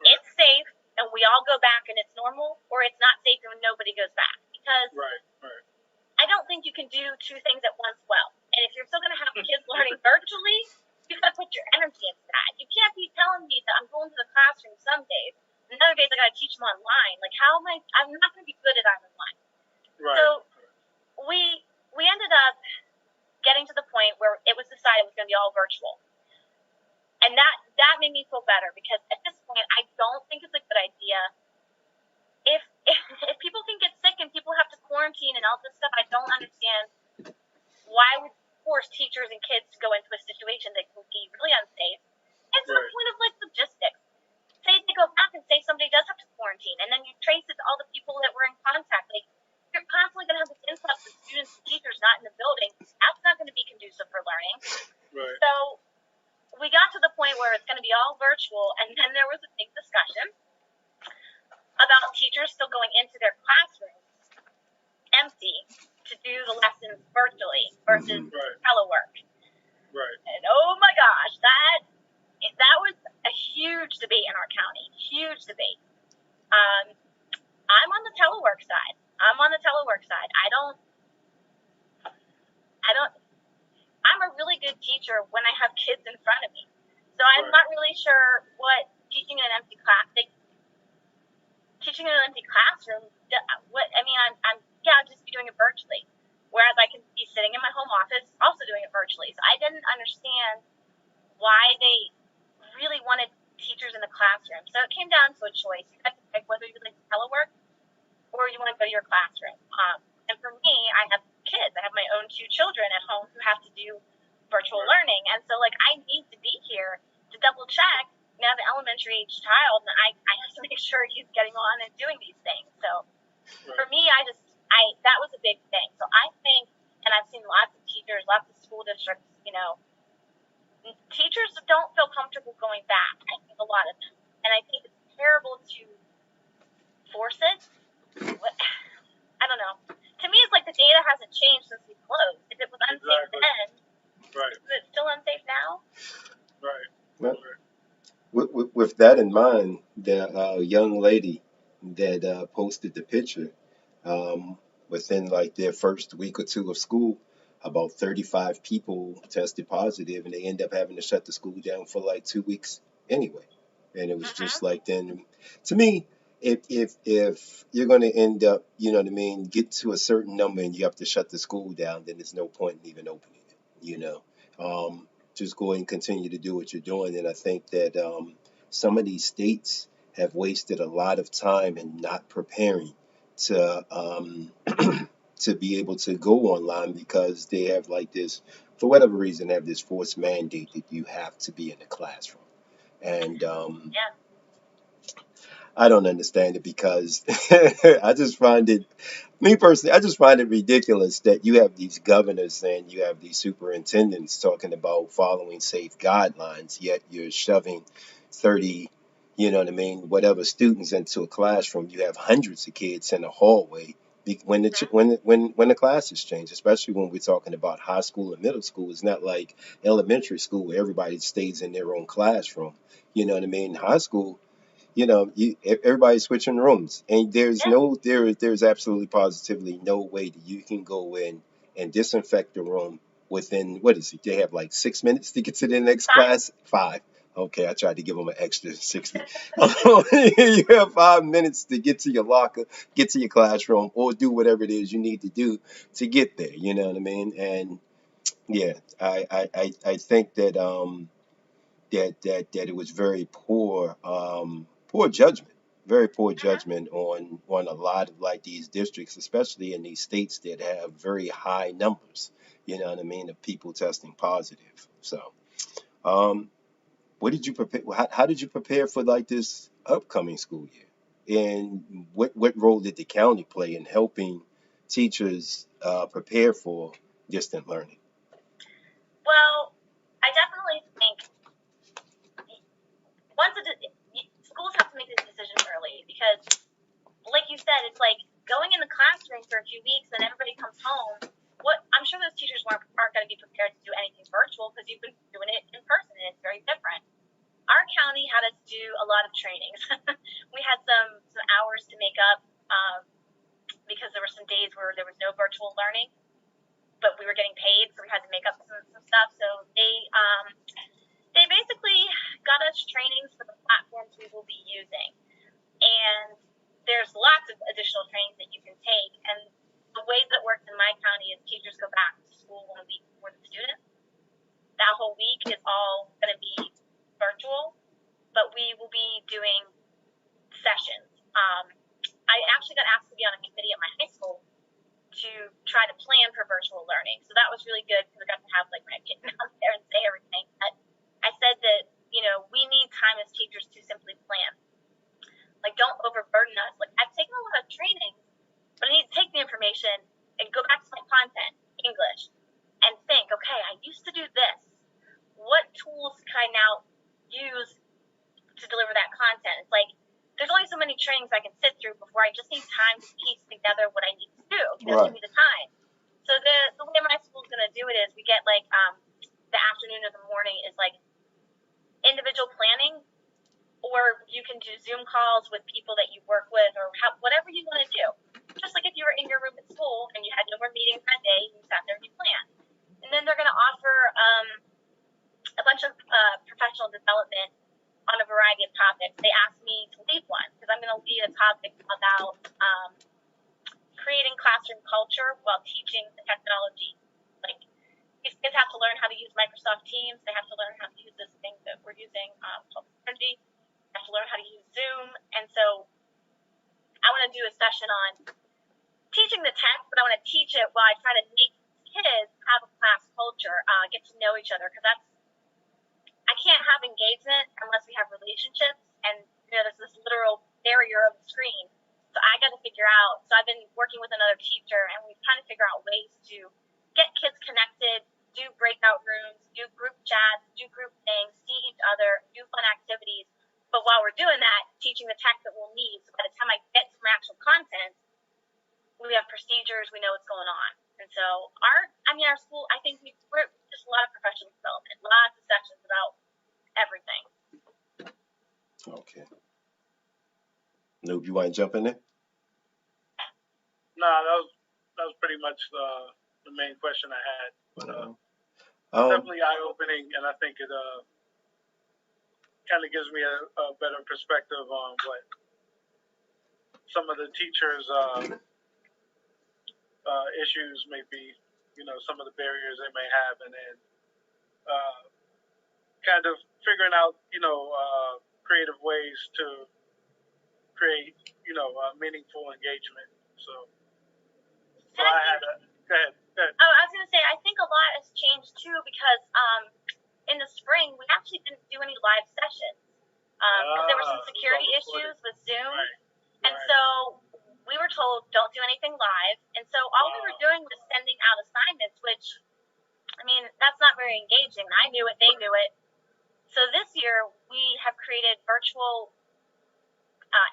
it's safe and we all go back and it's normal, or it's not safe and nobody goes back. Because I don't think you can do two things at once well. And if you're still going to have kids learning virtually, you've got to put your energy into that. You can't be telling me that I'm going to the classroom some days, and other days I got to teach them online. Like, how am I'm not going to be good at online. So we ended up getting to the point where it was decided it was going to be all virtual. And that made me feel better, because at this point, I don't think it's a good idea if people can get sick and people have to quarantine and all this stuff, I don't understand why would force teachers and kids to go into a situation that can be really unsafe. And to the point of like logistics. Say they go back and say somebody does have to quarantine, and then you trace it to all the people that were in contact. Like, you're constantly going to have this influx of students and teachers not in the building. That's not going to be conducive for learning. Right. So we got to the point where it's going to be all virtual, and then there was a big discussion about teachers still going into their classrooms empty to do the lessons virtually versus telework. Right. And oh my gosh, that was a huge debate in our county. Huge debate. I'm on the telework side. I'm a really good teacher when I have kids in front of me. So I'm not really sure what teaching in an empty classroom, I'll just be doing it virtually. Whereas I can be sitting in my home office also doing it virtually. So I didn't understand why they really wanted teachers in the classroom. So it came down to a choice. You had to pick whether you like to telework or you want to go to your classroom. And for me, I have kids. I have my own 2 children at home who have to do virtual learning. And so, like, I need to be here to double check. Now, the elementary age child, and I have to make sure he's getting on and doing these things. So for me, that was a big thing. So I think, and I've seen lots of teachers, lots of school districts, teachers don't feel comfortable going back. I think a lot of them. And I think it's terrible to force it. I don't know. To me, it's like the data hasn't changed since we closed. If it was unsafe then, is it still unsafe now? Right. Well, with that in mind, the young lady that posted the picture, within like their first week or two of school, about 35 people tested positive, and they end up having to shut the school down for like 2 weeks anyway. And it was just like, then, to me, if you're going to end up, you know what I mean, get to a certain number and you have to shut the school down, then there's no point in even opening it, just go ahead and continue to do what you're doing. And I think that some of these states have wasted a lot of time in not preparing to to be able to go online, because they have like this, for whatever reason, they have this forced mandate that you have to be in the classroom. And I don't understand it, because I just find it, me personally, I just find it ridiculous that you have these governors and you have these superintendents talking about following safe guidelines, yet you're shoving 30, whatever students into a classroom. You have hundreds of kids in a hallway when the classes change, especially when we're talking about high school and middle school. It's not like elementary school where everybody stays in their own classroom. You know what I mean? High school, everybody's switching rooms, and there's absolutely positively no way that you can go in and disinfect the room within, what is it? They have like 6 minutes to get to the next class. 5. Okay, I tried to give them an extra 60. You have 5 minutes to get to your locker, get to your classroom, or do whatever it is you need to do to get there. You know what I mean? And yeah, I think that that it was very poor judgment, very poor judgment on a lot of like these districts, especially in these states that have very high numbers, you know what I mean, of people testing positive. So what did you prepare, how did you prepare for like this upcoming school year, and what role did the county play in helping teachers prepare for distant learning? Well, I definitely think schools have to make this decision early, because, like you said, it's like going in the classroom for a few weeks and everybody comes home. I'm sure those teachers aren't going to be prepared to do anything virtual, because you've been doing it in person and it's very different. Our county had us do a lot of trainings. We had some hours to make up, because there were some days where there was no virtual learning, but we were getting paid, so we had to make up some stuff. So they basically got us trainings for the platforms we will be using. And there's lots of additional trainings that you can take. And the way that it works in my county is teachers go back to school 1 week before the students. That whole week is all going to be virtual, but we will be doing sessions. I now use to deliver that content. It's like there's only so many trainings I can sit through before I just need time to piece together what I need to do. Give me the time. So the way my school's gonna do it is we get like the afternoon or the morning is like individual planning, or you can do Zoom calls with people that you work with, or whatever you want to do. Just like if you were in your room at school and you had no more meetings that day, you sat there and you planned. And then they're going to offer a bunch of professional development on a variety of topics. They asked me to lead one because I'm going to lead a topic about creating classroom culture while teaching the technology. Like, these kids have to learn how to use Microsoft Teams. They have to learn how to use this thing that we're using called Synergy. They have to learn how to use Zoom. And so I want to do a session on teaching the tech, but I want to teach it while I try to make kids have a class culture, get to know each other, because I can't have engagement unless we have relationships, and there's this literal barrier of the screen. So I got to figure out. So I've been working with another teacher, and we're trying to figure out ways to get kids connected, do breakout rooms, do group chats, do group things, see each other, do fun activities. But while we're doing that, teaching the tech that we'll need. So by the time I get some actual content, we have procedures, we know what's going on. And so our school, I think we're just a lot of professional development, lots of sessions about everything. Okay. Nube, you want to jump in there? No, that was pretty much the main question I had. Definitely eye-opening, and I think it kind of gives me a better perspective on what some of the teachers' issues may be, some of the barriers they may have, and then kind of figuring out, creative ways to create, meaningful engagement. So I had a, go ahead. Oh, I was going to say, I think a lot has changed too, because in the spring, we actually didn't do any live sessions because there were some security issues with Zoom. Right. And so we were told, don't do anything live. And so all we were doing was sending out assignments, which, I mean, that's not very engaging. I knew it, they knew it. So this year, we have created virtual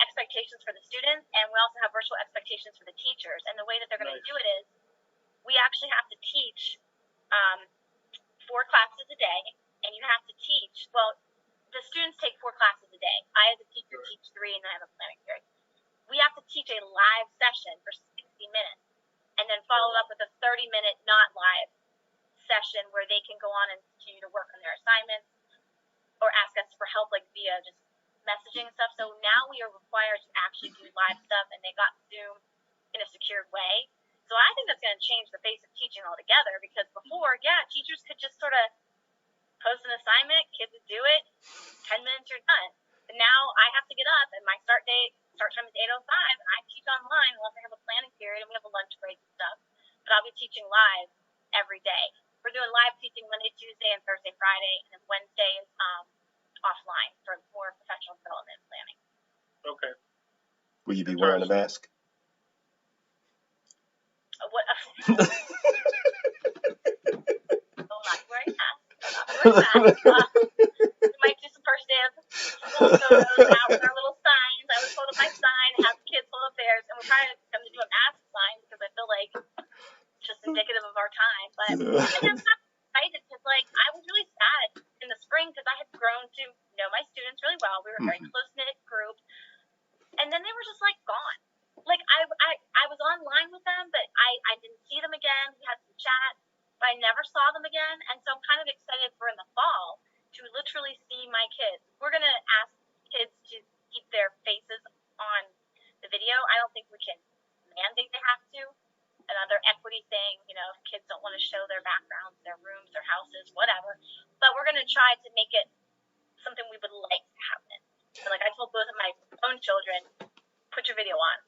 expectations for the students, and we also have virtual expectations for the teachers. And the way that they're going to do it is, we actually have to teach 4 classes a day, and you have to teach, well, the students take 4 classes a day. I, as a teacher, teach 3, and then I have a planning period. We have to teach a live session for 60 minutes, and then follow up with a 30-minute not live session where they can go on and continue to work on their assignments or ask us for help, like via just messaging and stuff. So now we are required to actually do live stuff, and they got Zoom in a secured way. So I think that's going to change the face of teaching altogether, because before, teachers could just sort of post an assignment, kids would do it, 10 minutes, you're done. But now I have to get up, and my start time is 8:05, and I teach online unless I have a planning period and we have a lunch break and stuff. But I'll be teaching live every day. We're doing live teaching Monday, Tuesday, and Thursday, Friday, and then Wednesday is offline for more professional development planning. Okay. Will you be wearing a mask? What? I'm not wearing masks. We might do some first day of school photos out with our little signs. I would hold up my sign, have the kids hold up theirs, and we're trying to come to do a mask sign because I feel like it's just indicative of our time. But I'm not excited because, I was really sad in the spring because I had grown to know my students really well. We were a very close-knit group. And then they were just, gone. I was online with them, but I didn't see them again. We had some chat, but I never saw them again. And so I'm kind of excited for in the fall to literally see my kids. We're going to ask kids to keep their faces on the video. I don't think we can mandate they have to. Another equity thing, if kids don't want to show their backgrounds, their rooms, their houses, whatever. But we're going to try to make it something we would like to happen. So, I told both of my own children, put your video on.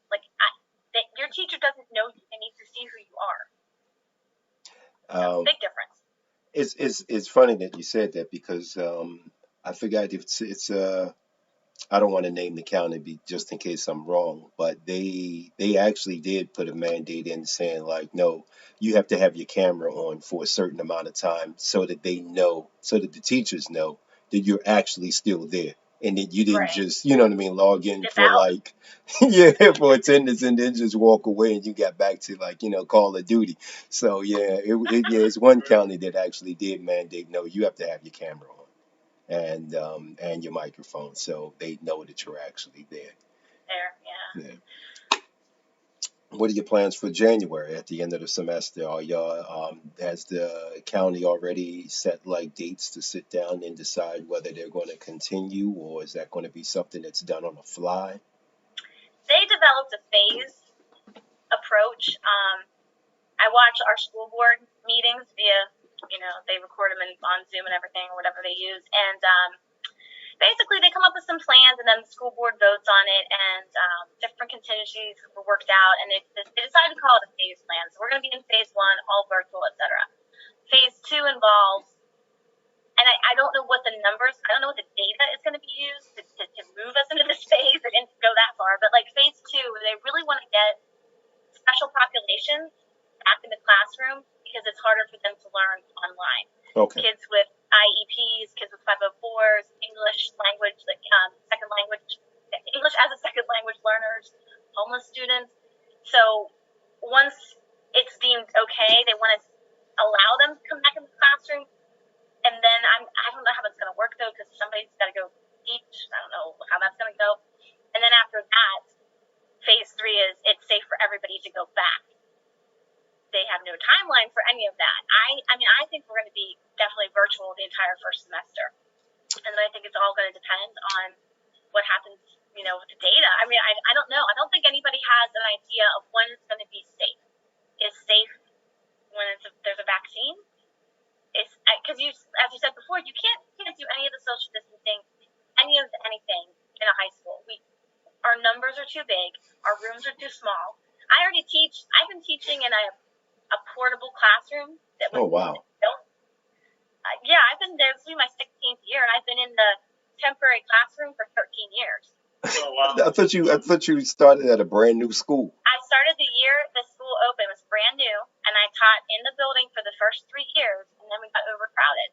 Your teacher doesn't know you; they need to see who you are. Big difference. It's funny that you said that, because I forgot if it's I don't want to name the county just in case I'm wrong, but they actually did put a mandate in saying no, you have to have your camera on for a certain amount of time so that the teachers know that you're actually still there. And that you didn't Right. just, you know what I mean, log in Dip for out. like, yeah, for attendance and then just walk away and you got back to like, Call of Duty. So yeah, it's one county that actually did mandate, no, you have to have your camera on and your microphone so they know that you're actually there. There, yeah. Yeah. What are your plans for January at the end of the semester? Are y'all, has the county already set like dates to sit down and decide whether they're going to continue, or is that going to be something that's done on the fly? They developed a phase approach. I watch our school board meetings via, they record them on Zoom and everything, whatever they use. And basically, they come up with some plans, and then the school board votes on it, and different contingencies were worked out. And they decided to call it a phase plan. So we're going to be in phase 1, all virtual, etc. Phase 2 involves, and I don't know what the numbers, I don't know what the data is going to be used to move us into this phase. They didn't go that far. But like phase 2, they really want to get special populations back in the classroom because it's harder for them to learn online. Okay. Kids with IEPs, kids with 504s, English language, second language, English as a second language learners, homeless students. So once it's deemed okay, they want to allow them to come back in the classroom. And then I don't know how that's going to work though, because somebody's got to go teach. I don't know how that's going to go. And then after that, phase 3 is it's safe for everybody to go back. They have no timeline for any of that. I think we're going to be definitely virtual the entire first semester. And then I think it's all going to depend on what happens, with the data. I don't know. I don't think anybody has an idea of when it's going to be safe. Is safe when there's a vaccine? It's because as you said before, you can't do any of the social distancing, anything in a high school. Our numbers are too big. Our rooms are too small. I already teach. I've been teaching in a portable classroom that was Oh, wow. built. Yeah, I've been there. This will be my 16th year, and I've been in the temporary classroom for 13 years. Oh, wow. I thought you started at a brand new school. I started the year the school opened. It was brand new, and I taught in the building for the first 3 years, and then we got overcrowded.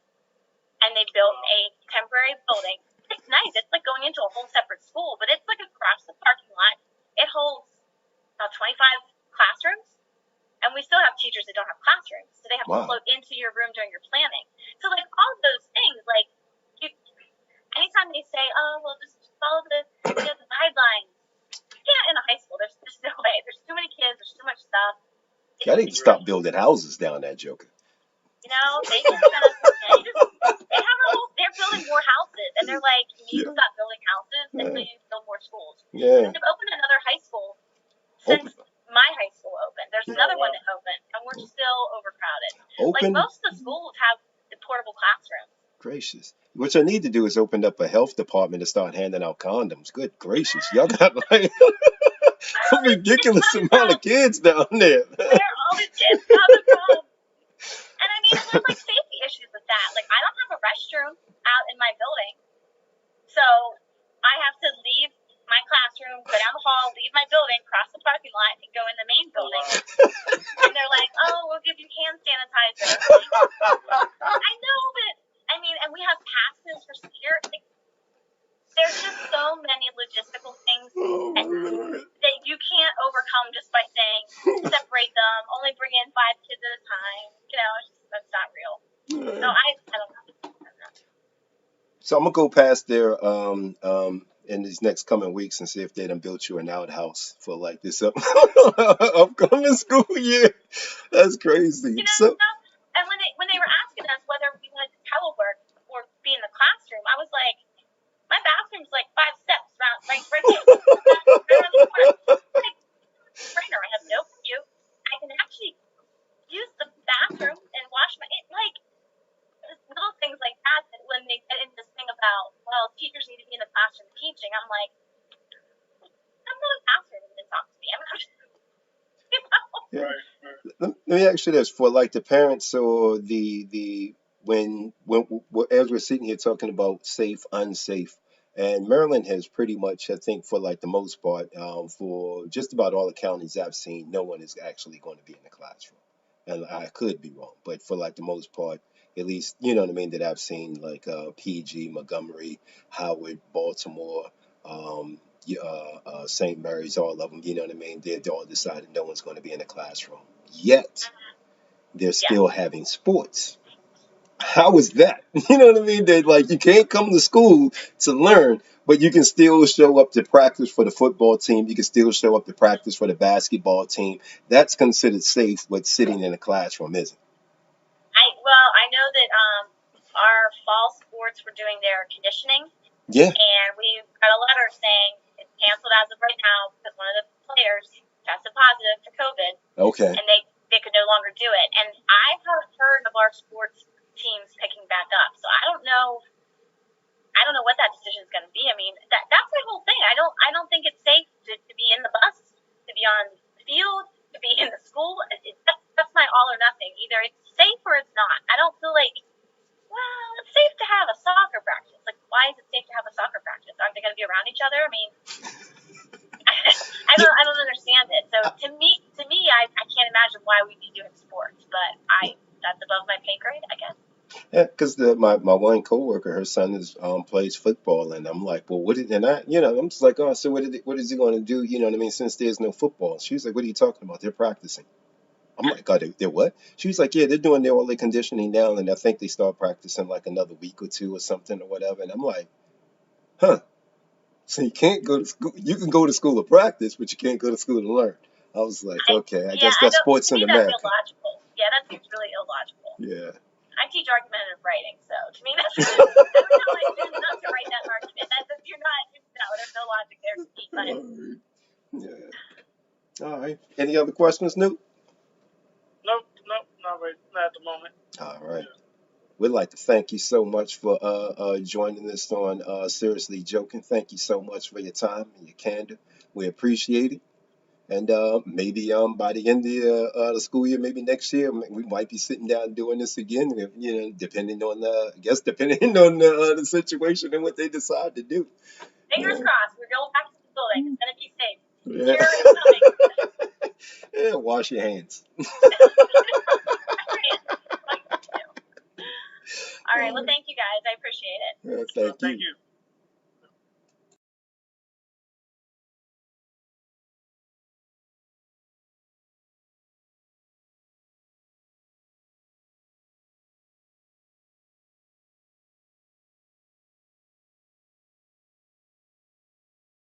And they built a temporary building. It's nice. It's like going into a whole separate school, but it's like across the parking lot. It holds about 25 classrooms, and we still have teachers that don't have classrooms, so they have to Wow. float into your room during your planning. So like all of those things, like anytime they say, "Oh, well, just follow the guidelines," yeah, in a high school, there's no way. There's too many kids. There's too much stuff. I need to stop building houses down there, Joker. They just kind of they have they're building more houses, and they're like, you need to stop building houses and we need to build more schools. Yeah. They've opened another high school since my high school opened. There's another one that opened, and we're still overcrowded. Like most of the schools have the portable classrooms. Gracious. What I need to do is open up a health department and start handing out condoms. Good gracious. Y'all got like a ridiculous amount of kids down there. Where all the kids come from. And there's like safety issues with that. Like, I don't have a restroom out in my building. So I have to leave my classroom, go down the hall, leave my building, cross the parking lot, and go in the main building. And they're like, "Oh, we'll give you hand sanitizer." I know, but and we have passes for security. Like, there's just so many logistical things that you can't overcome just by saying separate them, only bring in 5 kids at a time. That's not real. So I don't know. So I'm gonna go past there in these next coming weeks and see if they done built you an outhouse for like this upcoming school year. That's crazy. And when they were asking us whether we wanted to telework or be in the classroom, I was like, my bathroom's like 5 steps right there. Right around the corner. Like, trainer, I have no commute. I can actually use the bathroom and wash my little things like that when they get into this thing about, well, teachers need to be in the classroom teaching, I'm like, I'm not a classroom and talk to me. I'm not Let me ask you this: for like the parents or the when as we're sitting here talking about safe, unsafe, and Maryland has pretty much, I think, for like the most part, for just about all the counties I've seen, no one is actually going to be in the classroom. And I could be wrong, but for like the most part, At least, you know what I mean, that I've seen, like PG, Montgomery, Howard, Baltimore, St. Mary's, all of them, you know what I mean? They're all decided no one's going to be in the classroom. Yet, they're Yes. still having sports. How is that? You know what I mean? They like you can't come to school to learn, but you can still show up to practice for the football team. You can still show up to practice for the basketball team. That's considered safe, but sitting in a classroom isn't. I know that our fall sports were doing their conditioning, Yeah. and we got a letter saying it's canceled as of right now because one of the players tested positive for COVID, Okay. and they could no longer do it. And I haven't heard of our sports teams picking back up, so I don't know what that decision is going to be. I mean, that's my whole thing. I don't think it's safe to be in the bus, to be on the field, to be in the school. That's my all or nothing. Either it's safe or it's not. I don't feel like, well, it's safe to have a soccer practice. Like, why is it safe to have a soccer practice? Aren't they going to be around each other? I mean, I don't understand it. So to me, I can't imagine why we'd be doing sports. But that's above my pay grade, I guess. Yeah, because my one coworker, her son plays football, and I'm like, well, I'm just like, oh, so what is he going to do? You know what I mean? Since there's no football, she's like, what are you talking about? They're practicing. I'm like, God, they're what? She's like, yeah, they're doing all their conditioning now, and I think they start practicing like another week or two or something or whatever. And I'm like, huh? So you can't go to school. You can go to school to practice, but you can't go to school to learn. I was like, okay, I guess I that's don't. sports To in me, that's America. illogical. Yeah, that seems really illogical. Yeah. I teach argumentative writing, so to me, that's I don't know how I choose not to write that argument. That's you're not. No, there's no logic there to me. But Yeah. All right. Any other questions, Newt? Nope, not right, not at the moment. All right. We'd like to thank you so much for joining us on Seriously Joking. Thank you so much for your time and your candor. We appreciate it. And maybe by the end of the school year, maybe next year, we might be sitting down doing this again. Depending on the situation and what they decide to do. fingers crossed, we're going back to the building. It's gonna be safe. Yeah. Secure is coming. Yeah, wash your hands. All right. Well, thank you guys. I appreciate it. Thank Thank you. you.